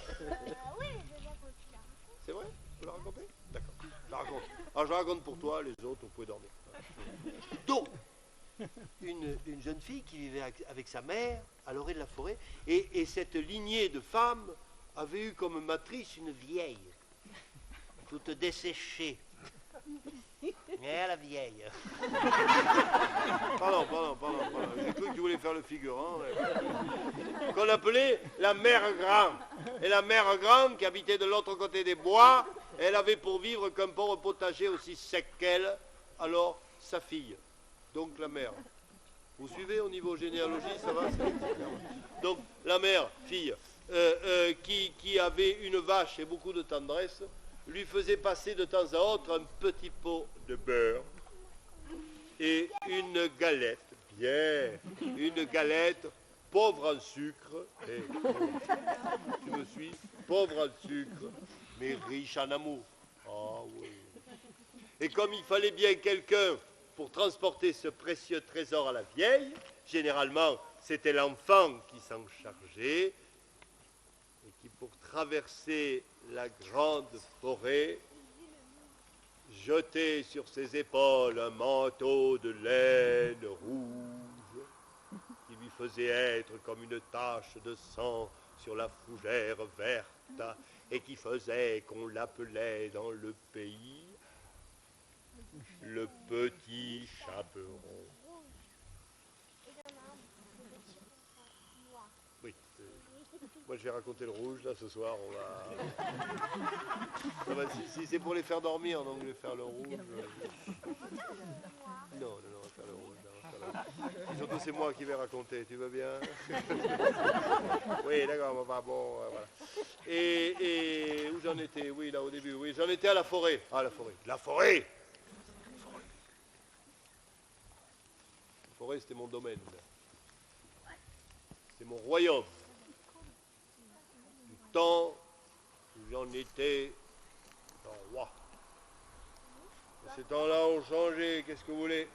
S2: je l'ai quand tu l'as.
S1: C'est vrai? Tu l'as raconté? D'accord. Je la raconte. Alors, je la raconte pour toi, les autres, vous pouvez dormir. Donc, une jeune fille qui vivait avec sa mère à l'orée de la forêt, et cette lignée de femmes avait eu comme matrice une vieille, toute desséchée. La vieille. Pardon. J'ai cru que tu voulais faire le figurant. Qu'on appelait la mère Grand. Et la mère Grand, qui habitait de l'autre côté des bois, elle avait pour vivre qu'un pauvre potager aussi sec qu'elle, alors sa fille. Donc la mère. Vous suivez au niveau généalogie, ça va? Donc la mère, fille, qui avait une vache et beaucoup de tendresse, lui faisait passer de temps à autre un petit pot de beurre et une galette, une galette pauvre en sucre, tu me suis, pauvre en sucre, mais riche en amour. Ah oui. Et comme il fallait bien quelqu'un pour transporter ce précieux trésor à la vieille, généralement c'était l'enfant qui s'en chargeait, et qui pour traverser la grande forêt jetait sur ses épaules un manteau de laine rouge qui lui faisait être comme une tache de sang sur la fougère verte et qui faisait qu'on l'appelait dans le pays le petit chaperon. Oui. Moi, je vais raconter le rouge, là, ce soir, on va... si c'est pour les faire dormir, donc je vais faire le rouge. Non, on va faire le rouge. Et surtout, c'est moi qui vais raconter, tu veux bien? Oui, d'accord, bon, voilà. Et où j'en étais? Oui, là, au début, oui, j'en étais à la forêt. Ah, la forêt. La forêt! La forêt, c'était mon domaine. C'était mon royaume. Temps où j'en étais un roi. Et ces temps-là ont changé, qu'est-ce que vous voulez?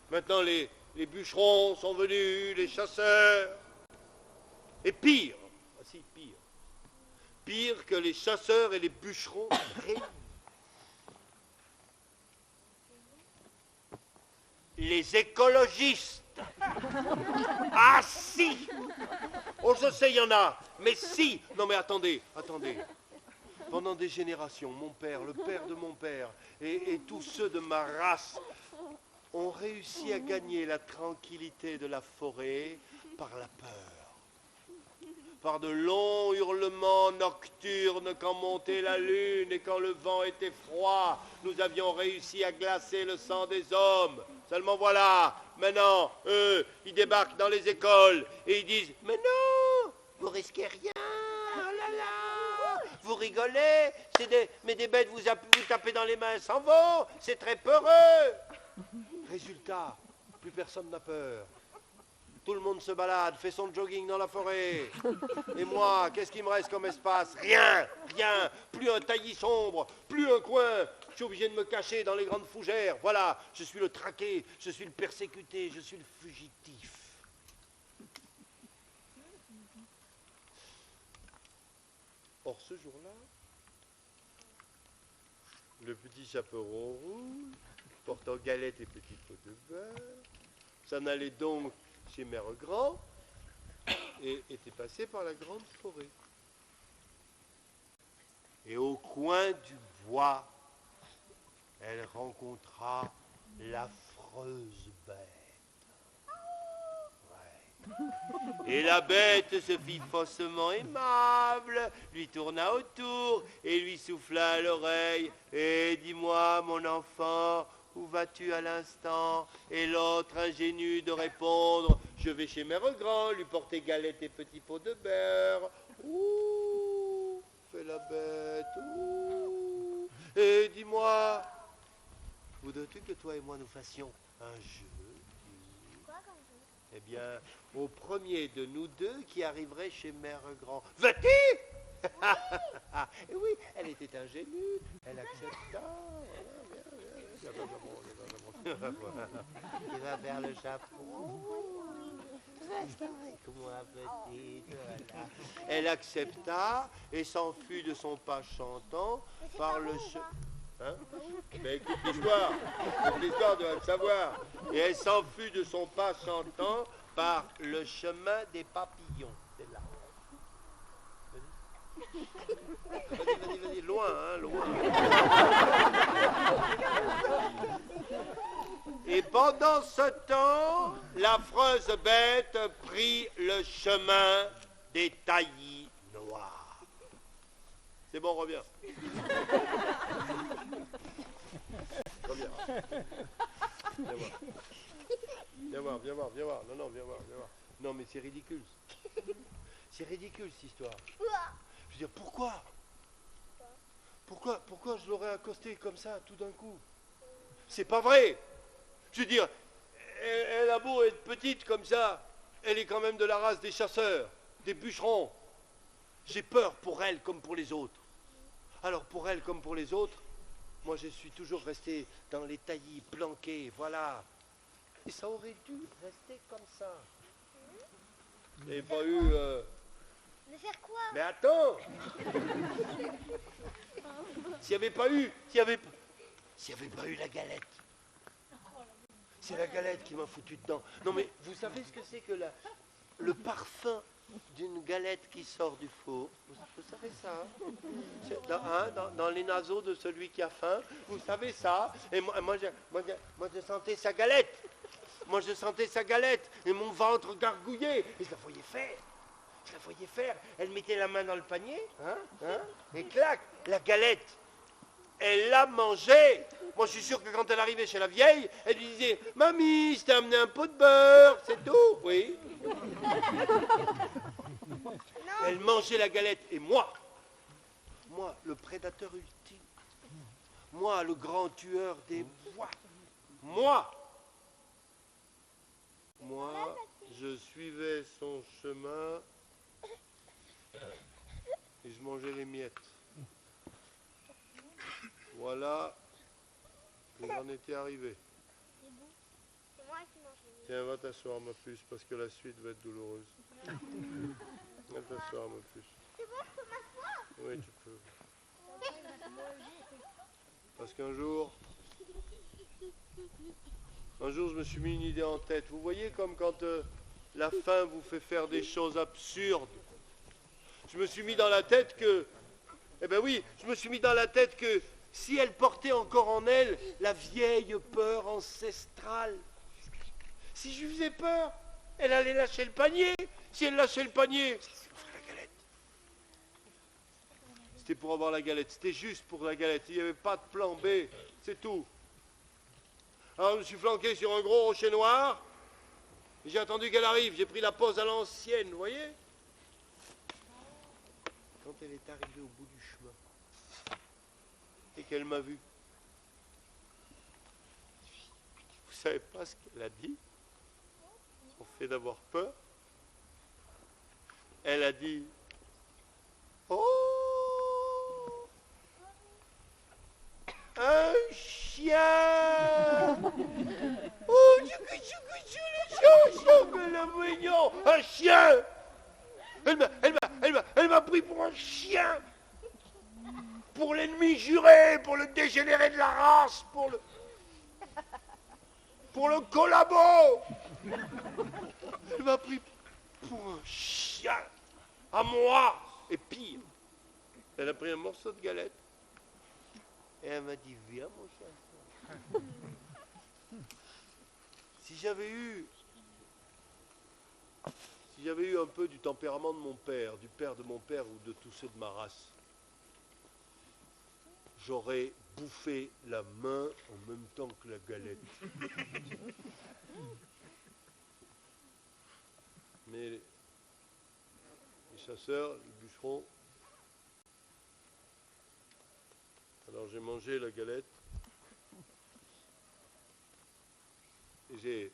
S1: Maintenant, les bûcherons sont venus, les chasseurs. Et pire, pire que les chasseurs et les bûcherons, les écologistes. Ah si! Oh, je sais, il y en a, mais si! Non, mais attendez. Pendant des générations, mon père, le père de mon père, et tous ceux de ma race ont réussi à gagner la tranquillité de la forêt par la peur. Par de longs hurlements nocturnes quand montait la lune et quand le vent était froid, nous avions réussi à glacer le sang des hommes. Seulement voilà, maintenant, eux, ils débarquent dans les écoles et ils disent « Mais non, vous risquez rien, oh là là, vous rigolez, mais des bêtes vous tapez dans les mains s'en vont, c'est très peureux. » Résultat, plus personne n'a peur. Tout le monde se balade, fait son jogging dans la forêt. Et moi, qu'est-ce qu'il me reste comme espace? Rien. Plus un taillis sombre, plus un coin. Je suis obligé de me cacher dans les grandes fougères. Voilà, je suis le traqué, je suis le persécuté, je suis le fugitif. Or, ce jour-là, le petit chaperon rouge, portant galette et petit pot de beurre, s'en allait donc chez Mère Grand et était passé par la grande forêt. Et au coin du bois, elle rencontra l'affreuse bête. Ouais. Et la bête se fit faussement aimable, lui tourna autour et lui souffla à l'oreille. « Et dis-moi, mon enfant, où vas-tu à l'instant ?» Et l'autre, ingénu de répondre, « Je vais chez Mère Grand, lui porter galettes et petits pots de beurre. » Ouh, fait la bête, ouh. Et dis-moi, voudrais-tu que toi et moi nous fassions un jeu?
S2: Quoi comme jeu?
S1: Eh bien, au premier de nous deux qui arriverait chez Mère Grand. Vas-tu? Et oui, elle était ingénue, elle accepta. Voilà. Il va vers le Japon. Comment petite, voilà. Elle accepta et s'enfuit de son pas chantant par le Hein? Mais écoute l'histoire doit le savoir. Et elle s'enfuit de son pas chantant par le chemin des papillons. C'est là. Vas-y, loin, hein, loin. Et pendant ce temps, l'affreuse bête prit le chemin des taillis noirs. C'est bon, reviens. Reviens. Viens voir. Non, viens voir. Non, mais c'est ridicule. C'est ridicule, cette histoire. Je veux dire, pourquoi je l'aurais accosté comme ça, tout d'un coup? C'est pas vrai. Je veux dire, elle a beau être petite comme ça, elle est quand même de la race des chasseurs, des bûcherons. J'ai peur pour elle comme pour les autres. Alors pour elle comme pour les autres, moi je suis toujours resté dans les taillis planqués, voilà. Et ça aurait dû rester comme ça. Vous n'avez pas eu...
S2: Mais faire quoi?
S1: Mais attends. S'il n'y avait pas eu la galette. C'est la galette qui m'a foutu dedans. Non mais vous savez ce que c'est que le parfum d'une galette qui sort du four? Vous savez ça? Dans les naseaux de celui qui a faim, vous savez ça? Et moi je sentais sa galette. Et mon ventre gargouillait. Et je la voyais faire. Elle mettait la main dans le panier, et clac, la galette. Elle la mangeait. Moi, je suis sûr que quand elle arrivait chez la vieille, elle lui disait « Mamie, je t'ai amené un pot de beurre, c'est tout ?» Oui. Elle mangeait la galette. Et moi, le prédateur ultime, moi, le grand tueur des bois, moi, je suivais son chemin et je mangeais les miettes. Voilà, et j'en étais arrivé.
S2: C'est moi qui mange les
S1: Tiens, va t'asseoir, ma puce, parce que la suite va être douloureuse. Va t'asseoir, ma puce.
S2: C'est bon, je peux m'asseoir?
S1: Oui, tu peux. Parce qu'un jour, je me suis mis une idée en tête. Vous voyez comme quand la faim vous fait faire des choses absurdes. Je me suis mis dans la tête que si elle portait encore en elle la vieille peur ancestrale, si je lui faisais peur, elle allait lâcher le panier. Si elle lâchait le panier, la galette. C'était pour avoir la galette, c'était juste pour la galette. Il n'y avait pas de plan B, c'est tout. Alors je me suis flanqué sur un gros rocher noir, et j'ai attendu qu'elle arrive, j'ai pris la pose à l'ancienne, vous voyez? Quand elle est arrivée au bout du chemin, et qu'elle m'a vu, vous savez pas ce qu'elle a dit? Au fait d'avoir peur, elle a dit « Oh, un chien! Oh, le mignon, un chien! Elle m'a pris pour un chien! Pour l'ennemi juré, pour le dégénéré de la race, pour le collabo! Elle m'a pris pour un chien! À moi! Et pire, elle a pris un morceau de galette et elle m'a dit, viens mon chien. Si j'avais eu Si j'avais eu un peu du tempérament de mon père, du père de mon père ou de tous ceux de ma race, j'aurais bouffé la main en même temps que la galette. Mais les chasseurs, les bûcherons, alors j'ai mangé la galette et j'ai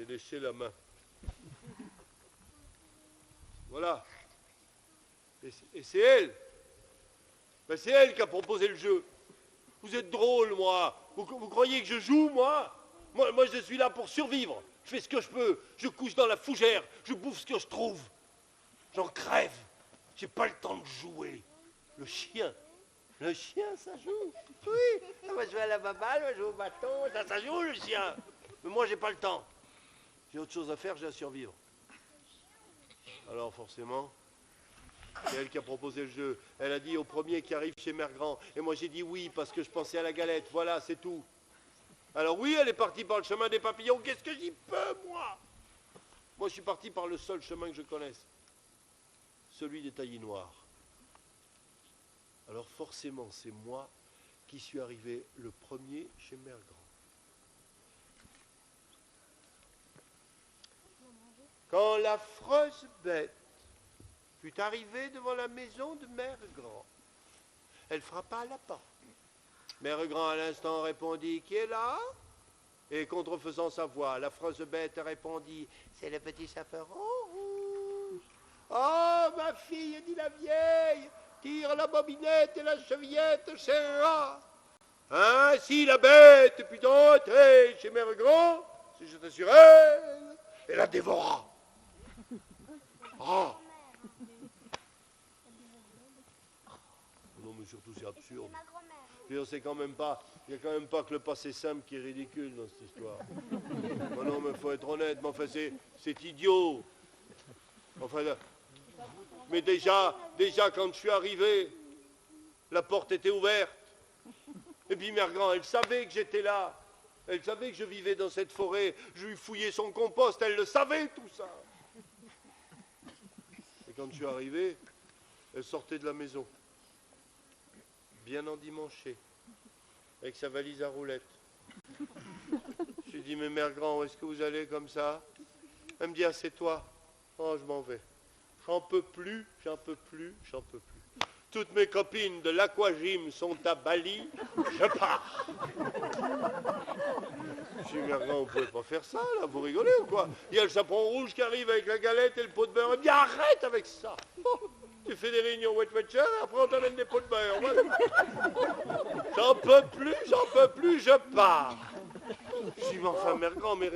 S1: léché la main. Voilà. Et c'est elle. Ben c'est elle qui a proposé le jeu. Vous êtes drôle, moi. Vous croyez que je joue, moi, moi, je suis là pour survivre. Je fais ce que je peux. Je couche dans la fougère. Je bouffe ce que je trouve. J'en crève. J'ai pas le temps de jouer. Le chien, ça joue. Oui, on va jouer à la baballe, on va jouer au bâton. Ça joue, le chien. Mais moi, j'ai pas le temps. J'ai autre chose à faire, j'ai à survivre. Alors, forcément, c'est elle qui a proposé le jeu. Elle a dit au premier qui arrive chez Mère Grand. Et moi, j'ai dit oui, parce que je pensais à la galette. Voilà, c'est tout. Alors oui, elle est partie par le chemin des papillons. Qu'est-ce que j'y peux, moi? Moi, je suis parti par le seul chemin que je connaisse. Celui des taillis noirs. Alors forcément, c'est moi qui suis arrivé le premier chez Mère Grand. Quand l'affreuse bête fut arrivée devant la maison de Mère Grand, elle frappa à la porte. Mère Grand à l'instant répondit « Qui est là ?» Et contrefaisant sa voix, l'affreuse bête répondit « C'est le petit chaperon rouge. »« Oh, ma fille, dit la vieille, tire la bobinette et la chevillette serra. Hein, si la bête put entrer chez Mère Grand, si j'étais sur elle, elle la dévora. Oh. Non, mais surtout c'est absurde. C'est quand même pas, il n'y a quand même pas que le passé simple qui est ridicule dans cette histoire. Non, mais il faut être honnête, mais enfin c'est idiot. Enfin, mais déjà quand je suis arrivé, la porte était ouverte. Et puis Mère Grand, elle savait que j'étais là. Elle savait que je vivais dans cette forêt. Je lui fouillais son compost, elle le savait tout ça. Et quand je suis arrivé, elle sortait de la maison, bien endimanchée, avec sa valise à roulettes. Je lui dis, mais Mère Grand, où est-ce que vous allez comme ça? Elle me dit, ah, c'est toi. Oh, je m'en vais. J'en peux plus. Toutes mes copines de l'aquagym sont à Bali, je pars. Je dis, Mère Grand, vous pouvez pas faire ça, là, vous rigolez ou quoi? Il y a le chaperon rouge qui arrive avec la galette et le pot de beurre. Elle me dit, arrête avec ça. Oh, tu fais des réunions Wet Watcher et après on t'amène des pots de beurre. Voilà. J'en peux plus, je pars. Je dis, mais enfin, Mère Grand, mais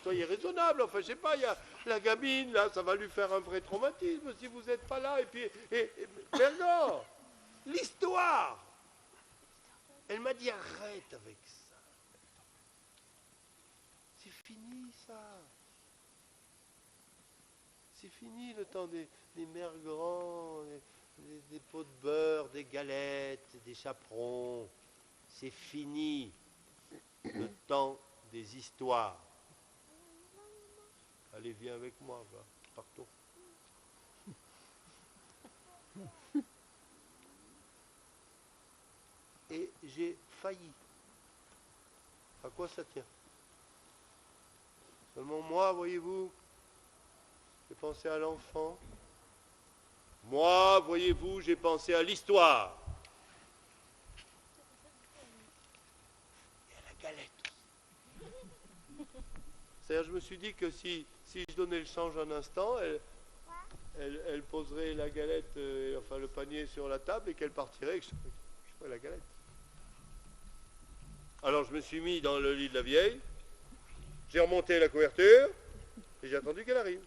S1: soyez raisonnable. Enfin, je sais pas, il y a la gamine, là, ça va lui faire un vrai traumatisme si vous n'êtes pas là. Et puis, Mère Grand, l'histoire. Elle m'a dit, arrête avec ça. C'est fini, ça. C'est fini le temps des Mères Grands, des pots de beurre, des galettes, des chaperons. C'est fini le temps des histoires. Allez, viens avec moi, va, partons. Et j'ai failli. À quoi ça tient? Seulement moi, voyez-vous, j'ai pensé à l'enfant. Moi, voyez-vous, j'ai pensé à l'histoire. Et à la galette. C'est-à-dire, je me suis dit que si je donnais le change un instant, elle poserait la galette, enfin le panier sur la table et qu'elle partirait et que je ferais la galette. Alors je me suis mis dans le lit de la vieille, j'ai remonté la couverture et j'ai attendu qu'elle arrive.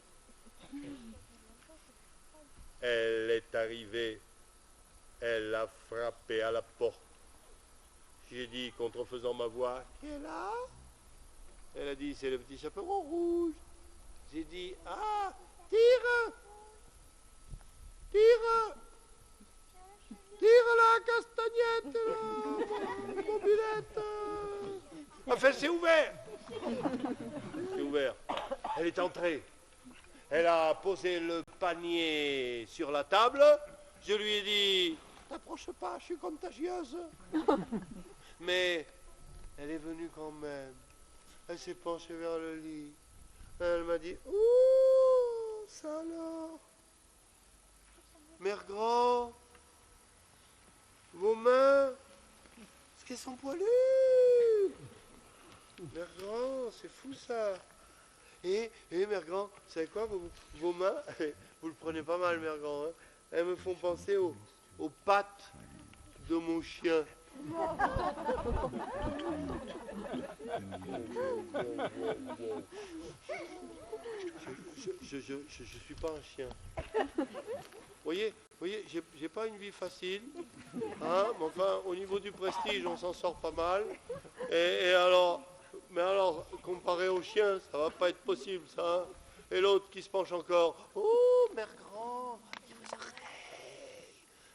S1: Elle est arrivée, elle a frappé à la porte. J'ai dit, contrefaisant ma voix, qui est là? Elle a dit, c'est le petit chaperon rouge. J'ai dit, ah, tire la castagnette, la mobilette. Enfin, c'est ouvert. C'est ouvert. Elle est entrée. Elle a posé le panier sur la table. Je lui ai dit, t'approche pas, je suis contagieuse. Mais elle est venue quand même. Elle s'est penchée vers le lit. Elle m'a dit, oh, ça alors. Mère Grand, vos mains, est-ce qu'elles sont poilues? Mère Grand, c'est fou ça. Et Mère Grand, vous savez quoi, vos mains, vous le prenez pas mal, Mère Grand, hein, elles me font penser aux pattes de mon chien. Je suis pas un chien. Voyez, j'ai pas une vie facile, hein, mais enfin, au niveau du prestige, on s'en sort pas mal. Et alors, mais alors, comparé au chien, ça va pas être possible, ça. Hein. Et l'autre qui se penche encore. Oh, Mère Grand, il y a vos oreilles.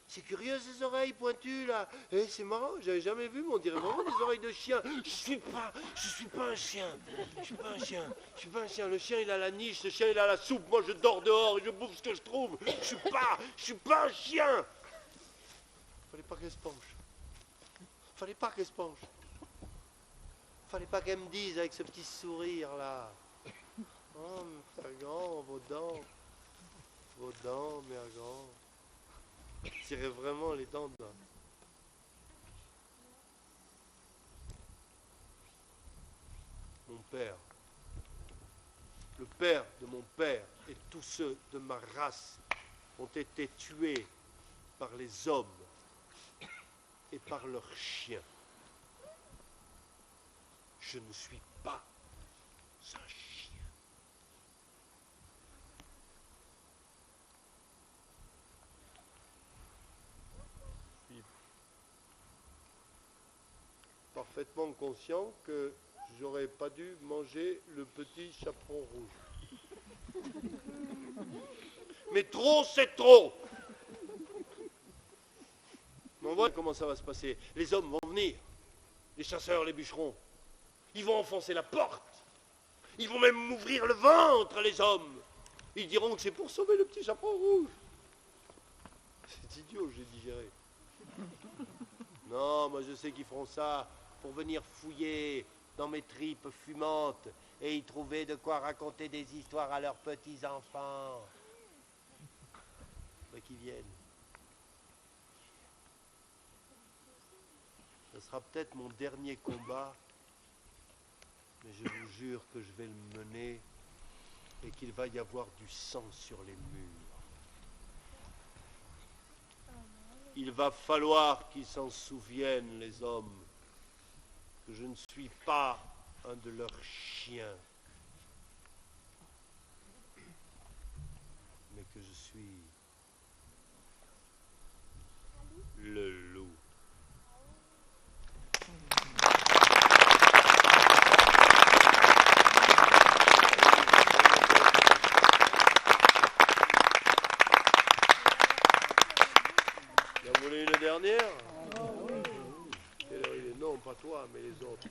S1: C'est curieux ces oreilles pointues là. Et c'est marrant, j'avais jamais vu, mais on dirait vraiment des oreilles de chien. Je suis pas un chien. Je suis pas un chien. Le chien il a la niche, le chien il a la soupe. Moi je dors dehors et je bouffe ce que je trouve. Je suis pas un chien. Fallait pas qu'elle se penche. Fallait pas qu'elle me dise avec ce petit sourire là. Oh, Mère Grand, vos dents, Mère Grand. Tirez vraiment les dents dedans. Mon père, le père de mon père et tous ceux de ma race ont été tués par les hommes et par leurs chiens. Je ne suis pas un chien. Parfaitement conscient que j'aurais pas dû manger le petit chaperon rouge. Mais trop, c'est trop. Mais on voit comment ça va se passer. Les hommes vont venir, les chasseurs, les bûcherons. Ils vont enfoncer la porte. Ils vont même m'ouvrir le ventre, les hommes. Ils diront que c'est pour sauver le petit chaperon rouge. C'est idiot, j'ai digéré. Non, moi je sais qu'ils feront ça pour venir fouiller dans mes tripes fumantes et y trouver de quoi raconter des histoires à leurs petits-enfants. Mais qu'ils viennent. Ce sera peut-être mon dernier combat, mais je vous jure que je vais le mener et qu'il va y avoir du sang sur les murs. Il va falloir qu'ils s'en souviennent, les hommes, que je ne suis pas un de leurs chiens, mais que je suis le loup. Vous voulez une dernière? Non, pas toi, mais les autres.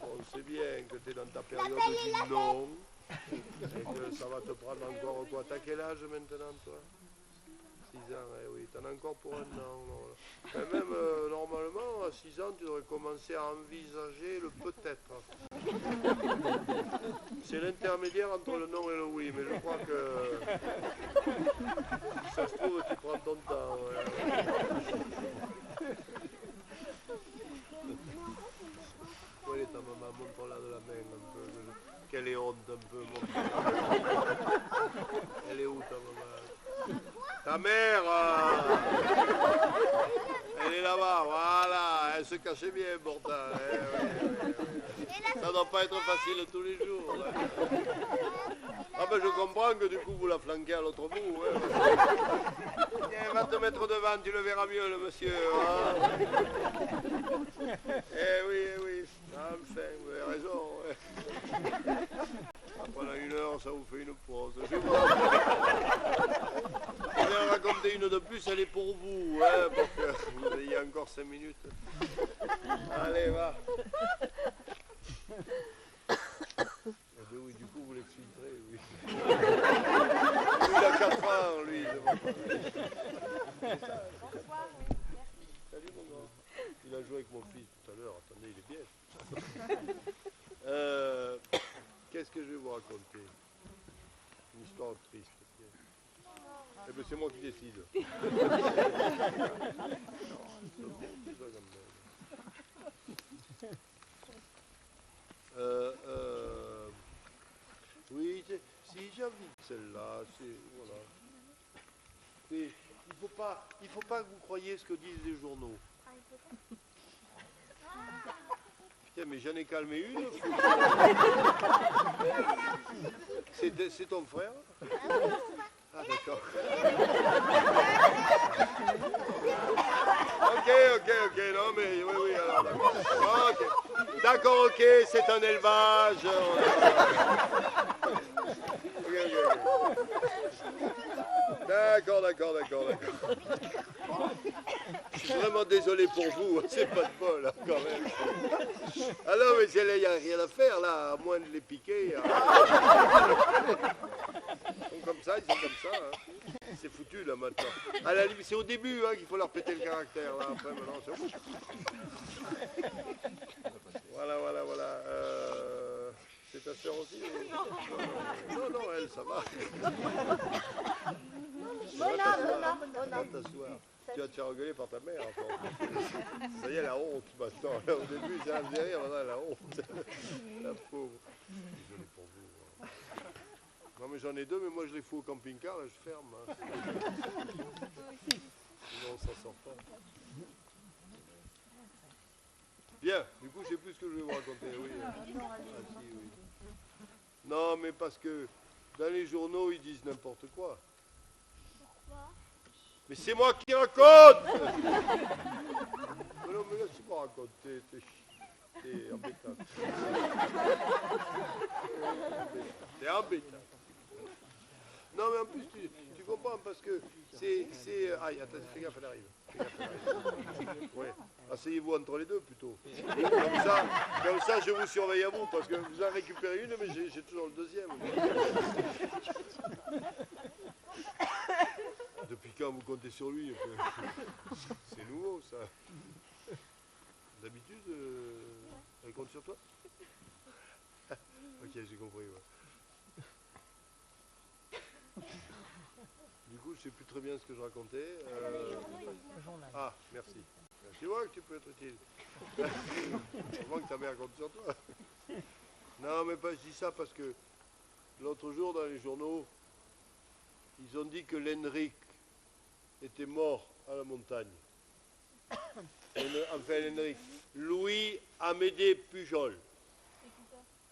S1: On sait bien que tu es dans ta période du non et que ça va te prendre encore quoi. T'as quel âge maintenant, toi? 6 ans, eh oui, t'en as encore pour un an. Mais même, normalement, à 6 ans, tu devrais commencer à envisager le peut-être. C'est l'intermédiaire entre le non et le oui, mais je crois que si ça se trouve, tu prends ton temps. Ouais. Où est ta maman? Montre-la de la main un peu. Qu'elle est honte un peu. Elle est où ta maman? Ta mère elle est là-bas, voilà. Elle se cachait bien, pourtant. Ça doit pas être facile tous les jours. Ah ben je comprends que du coup vous la flanquez à l'autre bout. Hein. Tiens, va te mettre devant, tu le verras mieux le monsieur. Hein. Eh oui. Enfin, vous avez raison. Ouais. Pendant 1 heure, ça vous fait une pause. Je vais en raconter une de plus, elle est pour vous, hein, pour que vous ayez encore 5 minutes. Allez, va. Eh bien oui, fils tout à l'heure, attendez, il est bien. Qu'est-ce que je vais vous raconter? Une histoire triste. Eh bien, c'est moi qui décide. Oui, si j'ai envie de celle-là, c'est... Voilà. Il faut pas que vous croyiez ce que disent les journaux. Putain, mais j'en ai calmé une. C'est ton frère? Ah, d'accord. Ok, non, mais oui, alors, d'accord. Ok. D'accord, ok, c'est un élevage. Ok. D'accord. Je suis vraiment désolé pour vous, c'est pas de bol, hein, quand même. Ah non, mais il n'y a rien à faire, là, à moins de les piquer. Hein. Ils sont comme ça. Hein. C'est foutu, là, maintenant. À la limite, c'est au début hein, qu'il faut leur péter le caractère, là. Après, maintenant, c'est... Voilà. C'est ta sœur aussi Non, elle, ça va.
S2: Non.
S1: Va t'asseoir. Tu vas te faire engueuler par ta mère. Ça y est, la honte maintenant. Là, au début, c'est un rire, maintenant, elle a honte. La pauvre. Désolé pour vous. Hein. Non, mais j'en ai deux, mais moi, je les fous au camping-car et je ferme. Hein. Sinon, on s'en sort pas. Bien, du coup, je sais plus ce que je vais vous raconter. Oui. Si, oui. Non, mais parce que dans les journaux, ils disent n'importe quoi. Mais c'est moi qui raconte. Mais non, mais laisse-moi raconter, t'es embêtant. T'es embêtant. Non, mais en plus, tu comprends, parce que c'est... Aïe, attends, fais gaffe, elle arrive. Ouais. Asseyez-vous entre les deux, plutôt. Comme ça, je vous surveille à vous, parce que vous en récupérez une, mais j'ai toujours le deuxième. Depuis quand vous comptez sur lui? C'est nouveau, ça. D'habitude, elle compte sur toi? Ok, j'ai compris, ouais. Du coup, je ne sais plus très bien ce que je racontais. Ah, merci. Tu vois que tu peux être utile. Au moins que ta mère compte sur toi. Non, mais pas, je dis ça parce que l'autre jour, dans les journaux, ils ont dit que l'Henrique était mort à la montagne. Enfin, l'Henrique. Louis Amédée Pujol.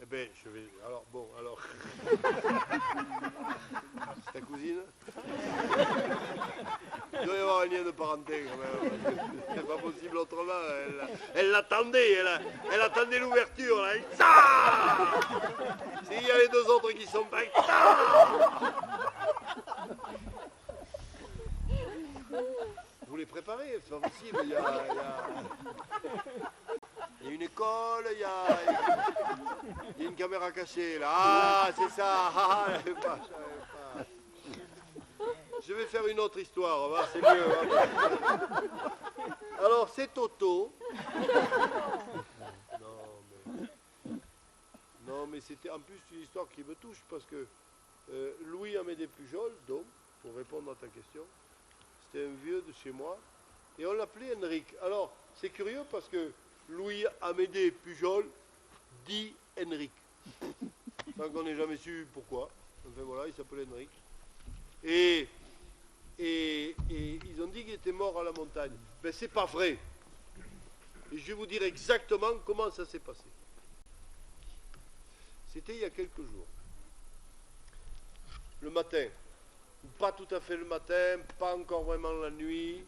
S1: Eh bien, je vais... Alors, bon, alors... C'est ta cousine? Il doit y avoir un lien de parenté, quand même. C'est pas possible autrement. Elle l'attendait, elle attendait l'ouverture, là. S'il y a les deux autres qui sont pas... Vous les préparez, c'est pas possible. Il y a une école, il y a une caméra cachée là. Ah, c'est ça. Je savais pas. Je vais faire une autre histoire, on va voir, c'est mieux. Alors, c'est Toto. Non, mais c'était en plus une histoire qui me touche parce que Louis Amédée Pujol, donc, pour répondre à ta question, c'était un vieux de chez moi et on l'appelait Henrique. Alors, c'est curieux parce que Louis Amédée Pujol dit Henrique. Tant qu'on n'ait jamais su pourquoi. Enfin voilà, il s'appelait Henrique. Et ils ont dit qu'il était mort à la montagne. Ben c'est pas vrai. Et je vais vous dire exactement comment ça s'est passé. C'était il y a quelques jours. Le matin. Ou pas tout à fait le matin, pas encore vraiment la nuit,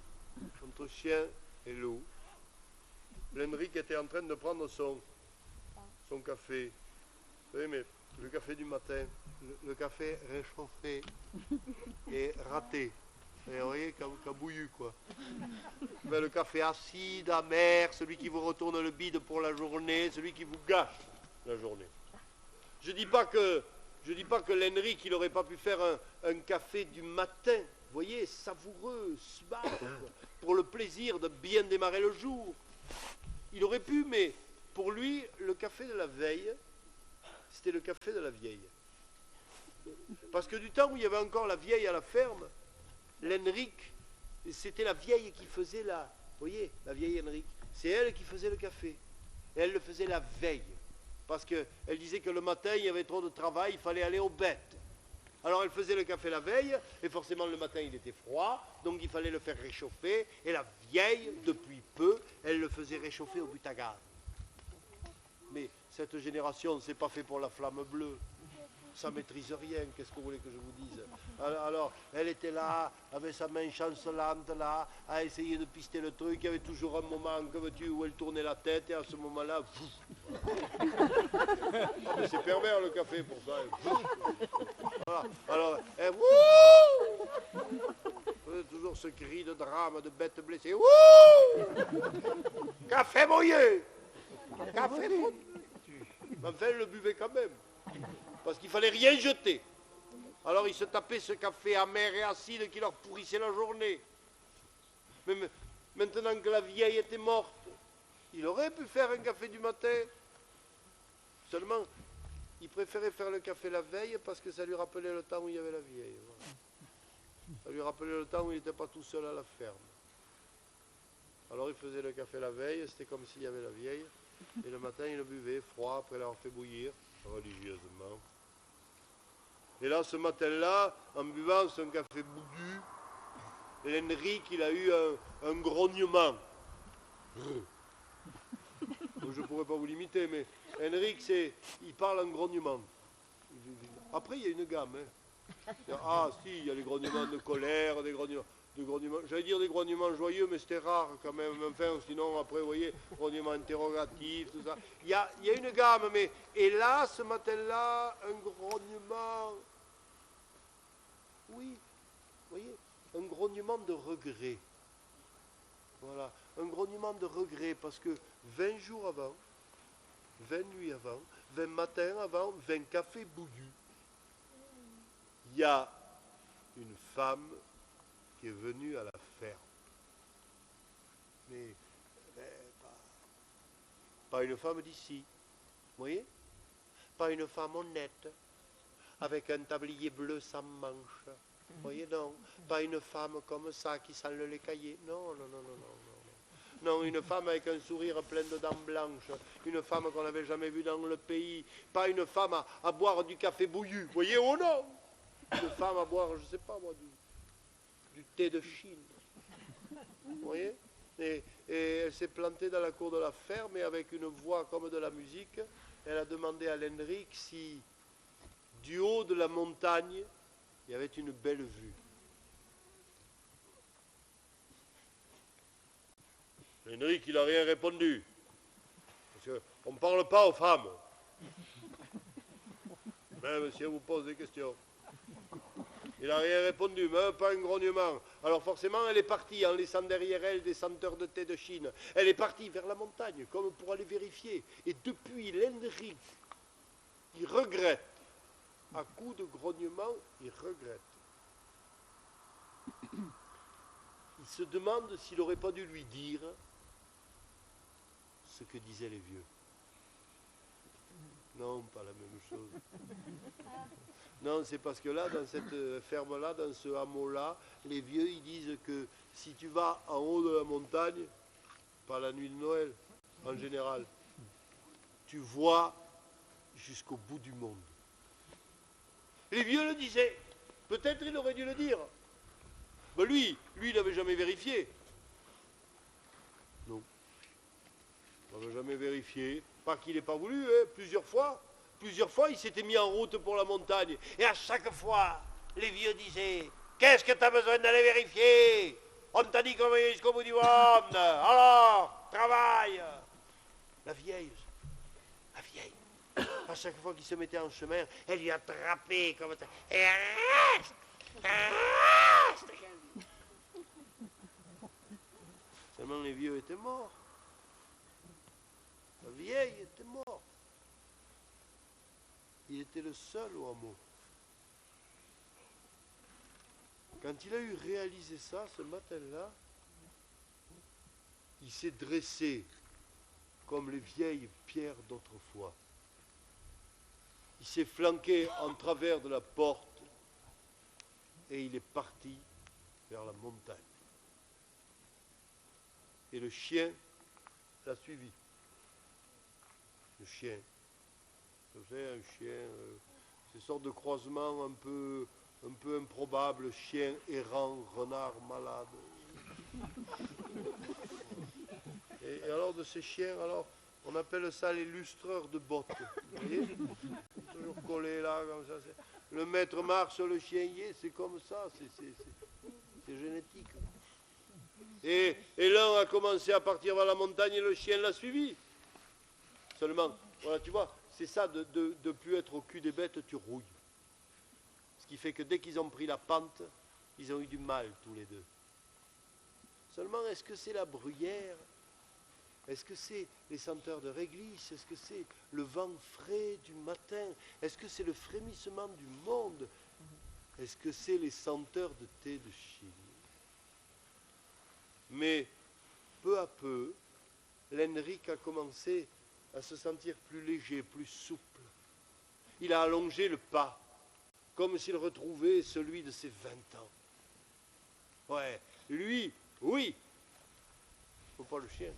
S1: entre chien et loup. L'Henrique était en train de prendre son café. Vous savez, mais le café du matin, le café réchauffé et raté. Et vous voyez, cabouillu, quoi. Mais le café acide, amer, celui qui vous retourne le bide pour la journée, celui qui vous gâche la journée. Je dis pas que l'Henrique, il n'aurait pas pu faire un café du matin, vous voyez, savoureux, suave, pour le plaisir de bien démarrer le jour. il aurait pu, mais pour lui, le café de la veille, c'était le café de la vieille. Parce que du temps où il y avait encore la vieille à la ferme, l'Henrique, c'était la vieille qui faisait la... Vous voyez, la vieille Henrique, c'est elle qui faisait le café. Et elle le faisait la veille. Parce qu'elle disait que le matin, il y avait trop de travail, il fallait aller aux bêtes. Alors elle faisait le café la veille, et forcément le matin il était froid, donc il fallait le faire réchauffer, et la vieille, depuis peu, elle le faisait réchauffer au but à gaz. Mais cette génération, c'est pas fait pour la flamme bleue. Ça ne maîtrise rien, qu'est-ce que vous voulez que je vous dise? Alors, elle était là, avec sa main chancelante, là, à essayer de pister le truc. Il y avait toujours un moment, que veux-tu, où elle tournait la tête, et à ce moment-là, mais c'est pervers le café pour ça. Voilà. Alors, elle, toujours ce cri de drame, de bête blessée. Café mouillé! Café mouillé! Mais enfin, elle le buvait quand même. Parce qu'il fallait rien jeter. Alors ils se tapaient ce café amer et acide qui leur pourrissait la journée. Mais maintenant que la vieille était morte, il aurait pu faire un café du matin. Seulement, il préférait faire le café la veille parce que ça lui rappelait le temps où il y avait la vieille. Voilà. Ça lui rappelait le temps où il n'était pas tout seul à la ferme. Alors il faisait le café la veille, c'était comme s'il y avait la vieille. Et le matin, il le buvait froid après l'avoir fait bouillir, religieusement. Et là, ce matin-là, en buvant son café bouillu, Henrique, il a eu un grognement. Je ne pourrais pas vous l'imiter, mais Henrique, il parle en grognement. Après, il y a une gamme. Hein. Ah, si, il y a les grognements de colère, des grognements... J'allais dire des grognements joyeux, mais c'était rare quand même. Enfin, sinon, après, vous voyez, grognements interrogatifs, tout ça. Il y a une gamme, mais... Et là, ce matin-là, un grognement... Oui, vous voyez, un grognement de regret. Voilà, un grognement de regret, parce que 20 jours avant, 20 nuits avant, 20 matins avant, 20 cafés bouillus, il y a une femme qui est venue à la ferme. Mais pas une femme d'ici, vous voyez? Pas une femme honnête, avec un tablier bleu sans manche. Vous voyez, non. Pas une femme comme ça qui sent le lait caillé. Non, non, non, non, non, non. Non, une femme avec un sourire plein de dents blanches. Une femme qu'on n'avait jamais vue dans le pays. Pas une femme à boire du café bouillu. Vous voyez, oh non. Une femme à boire, je ne sais pas moi, du thé de Chine. Vous voyez? Et elle s'est plantée dans la cour de la ferme et avec une voix comme de la musique, elle a demandé à l'Henrique si, du haut de la montagne, il y avait une belle vue. Henrique, il n'a rien répondu. Parce qu'on ne parle pas aux femmes. Même si elle vous pose des questions. Il n'a rien répondu, même pas un grognement. Alors forcément, elle est partie en laissant derrière elle des senteurs de thé de Chine. Elle est partie vers la montagne, comme pour aller vérifier. Et depuis, l'Henrique, il regrette. À coup de grognement, il regrette. Il se demande s'il n'aurait pas dû lui dire ce que disaient les vieux. Non, pas la même chose. Non, c'est parce que là, dans cette ferme-là, dans ce hameau-là, les vieux, ils disent que si tu vas en haut de la montagne, pas la nuit de Noël, en général, tu vois jusqu'au bout du monde. Les vieux le disaient. Peut-être il aurait dû le dire. Ben lui, il n'avait jamais vérifié. Non. Il n'avait jamais vérifié. Pas qu'il n'ait pas voulu, hein, plusieurs fois. Plusieurs fois, il s'était mis en route pour la montagne. Et à chaque fois, les vieux disaient, qu'est-ce que tu as besoin d'aller vérifier? On t'a dit qu'on va jusqu'au bout du monde. Alors, travaille. La vieille, à chaque fois qu'il se mettait en chemin, elle lui attrapait comme ça. Et reste. Seulement les vieux étaient morts. La vieille était morte. Il était le seul au hameau. Quand il a eu réalisé ça, ce matin-là, il s'est dressé comme les vieilles pierres d'autrefois. Il s'est flanqué en travers de la porte et il est parti vers la montagne. Et le chien l'a suivi. Le chien. Vous savez, un chien, c'est une sorte de croisement un peu improbable, chien errant, renard malade. Et alors de ces chiens, alors on appelle ça les lustreurs de bottes. Vous voyez, toujours collé là, comme ça. Le maître marche, le chien y est, c'est comme ça, c'est génétique. Et l'un a commencé à partir vers la montagne et le chien l'a suivi. Seulement, voilà, tu vois, c'est ça de plus être au cul des bêtes, tu rouilles. Ce qui fait que dès qu'ils ont pris la pente, ils ont eu du mal tous les deux. Seulement, est-ce que c'est la bruyère? Est-ce que c'est les senteurs de réglisse? Est-ce que c'est le vent frais du matin? Est-ce que c'est le frémissement du monde? Est-ce que c'est les senteurs de thé de Chine? Mais peu à peu, l'Henrik a commencé à se sentir plus léger, plus souple. Il a allongé le pas, comme s'il retrouvait celui de ses 20 ans. Ouais, lui, oui. Faut pas le chien.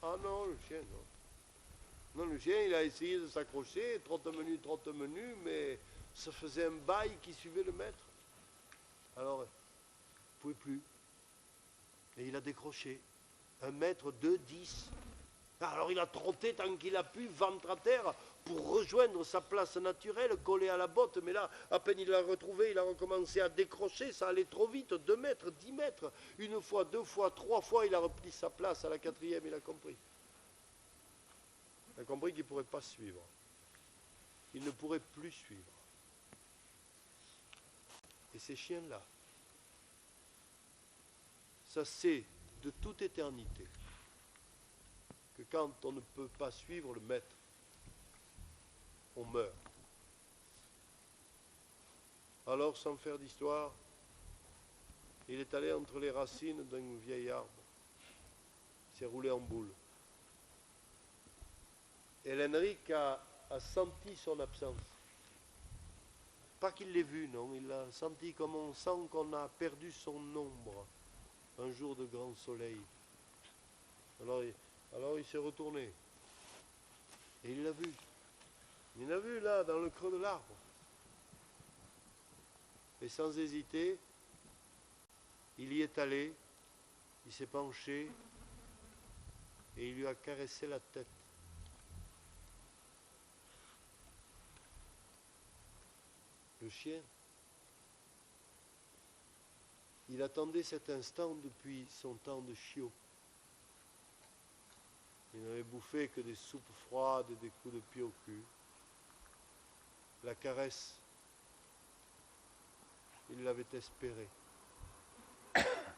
S1: Ah non, le chien, non. Non, le chien, il a essayé de s'accrocher, trotte menu, mais ça faisait un bail qui suivait le maître. Alors, il ne pouvait plus. Et il a décroché. 1 m 2,10 m. Alors il a trotté tant qu'il a pu, ventre à terre, pour rejoindre sa place naturelle, collé à la botte. Mais là, à peine il l'a retrouvé, il a recommencé à décrocher. Ça allait trop vite, 2 mètres, 10 mètres. 1 fois, 2 fois, 3 fois, il a repris sa place. À la 4e, il a compris. Il a compris qu'il ne pourrait pas suivre. Il ne pourrait plus suivre. Et ces chiens-là, ça c'est de toute éternité que quand on ne peut pas suivre le maître, on meurt. Alors, sans faire d'histoire, il est allé entre les racines d'un vieil arbre. Il s'est roulé en boule. Et l'Henrik a senti son absence. Pas qu'il l'ait vu, non, il l'a senti comme on sent qu'on a perdu son ombre un jour de grand soleil. Alors il s'est retourné. Et il l'a vu. Il l'a vu là, dans le creux de l'arbre. Et sans hésiter, il y est allé, il s'est penché et il lui a caressé la tête. Le chien, il attendait cet instant depuis son temps de chiot. Il n'avait bouffé que des soupes froides et des coups de pied au cul. La caresse, il l'avait espérée.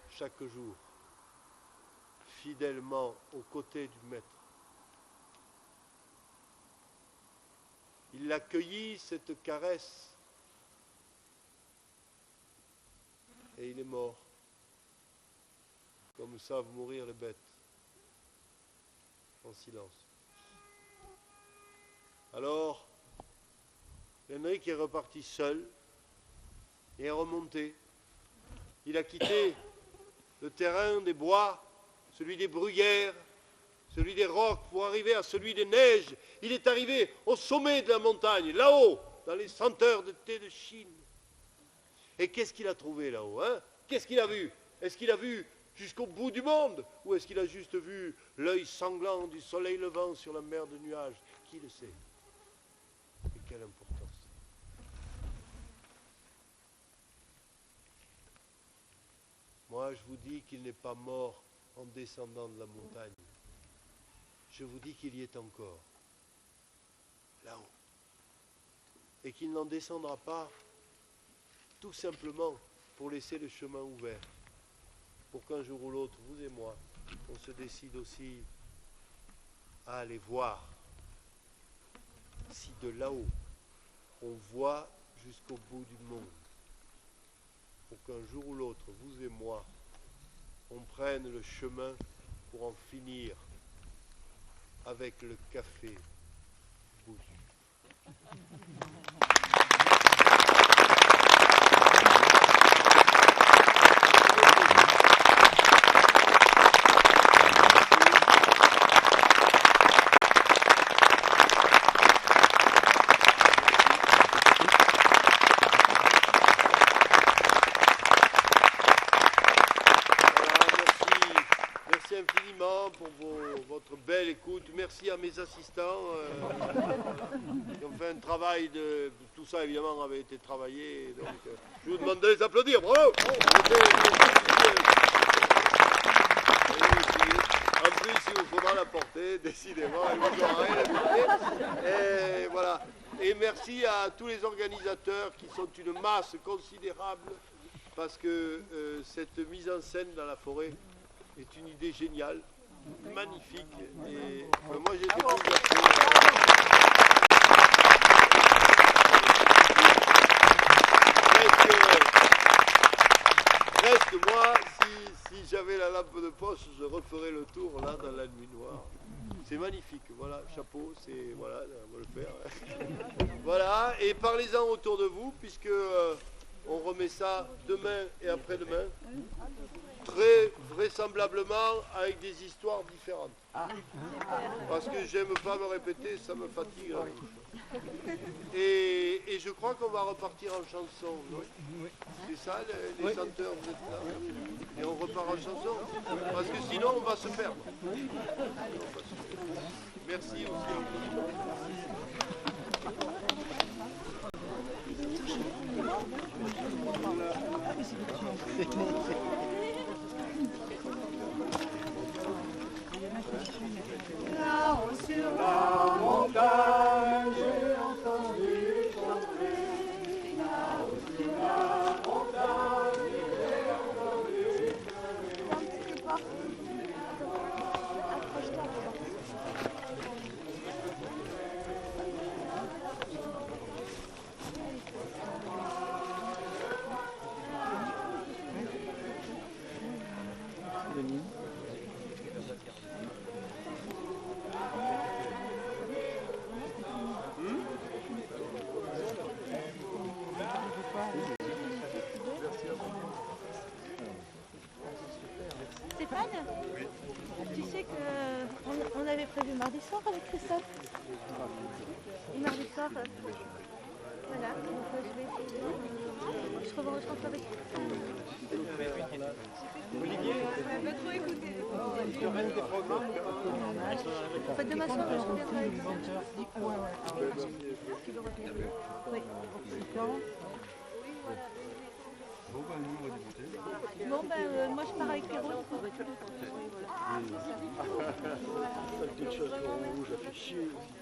S1: Chaque jour, fidèlement aux côtés du maître. Il accueillit cette caresse et il est mort, comme savent mourir les bêtes, en silence. Alors, Henrik est reparti seul et est remonté. Il a quitté le terrain des bois, celui des bruyères, celui des rocs, pour arriver à celui des neiges. Il est arrivé au sommet de la montagne, là-haut, dans les senteurs de thé de Chine. Et qu'est-ce qu'il a trouvé là-haut, hein? Qu'est-ce qu'il a vu? Est-ce qu'il a vu jusqu'au bout du monde? Ou est-ce qu'il a juste vu l'œil sanglant du soleil levant sur la mer de nuages? Qui le sait? Et quelle importance. Moi, je vous dis qu'il n'est pas mort en descendant de la montagne. Je vous dis qu'il y est encore, là-haut. Et qu'il n'en descendra pas tout simplement pour laisser le chemin ouvert, pour qu'un jour ou l'autre, vous et moi, on se décide aussi à aller voir si de là-haut, on voit jusqu'au bout du monde, pour qu'un jour ou l'autre, vous et moi, on prenne le chemin pour en finir avec le café Bouzu. Infiniment pour votre belle écoute. Merci à mes assistants qui ont fait un travail de... Tout ça, évidemment, avait été travaillé. Donc, je vous demande de les applaudir. Bravo! En plus, il vous faudra la porter, décidément. Il vous aura rien à. Et voilà. Et merci à tous les organisateurs qui sont une masse considérable parce que cette mise en scène dans la forêt est une idée géniale, magnifique, et moi j'ai été presque moi, si j'avais la lampe de poche, je referais le tour là dans la nuit noire. C'est magnifique, voilà, chapeau, c'est, voilà, on va le faire. Voilà, et parlez-en autour de vous, puisque on remet ça demain et après-demain. Très vraisemblablement avec des histoires différentes. Parce que j'aime pas me répéter, ça me fatigue. Et je crois qu'on va repartir en chanson. C'est ça, les chanteurs, vous êtes là. Et on repart en chanson. Parce que sinon, on va se perdre. Merci aussi.
S3: Là-haut sur la montagne, j'ai entendu chanter. Là-haut sur la montagne, j'ai entendu
S4: Stéphane, tu sais qu'on avait prévu mardi soir avec Christophe. Et mardi soir, voilà, donc je vais essayer. Je rentre avec
S1: Olivier, tu restes des programmes.
S4: En fait, demain soir, je reviendrai avec toi. Tu veux revenir? Oui. Bon, ben, moi je pars avec Pierrot.
S1: La petite chose rouge, elle fait chier aussi.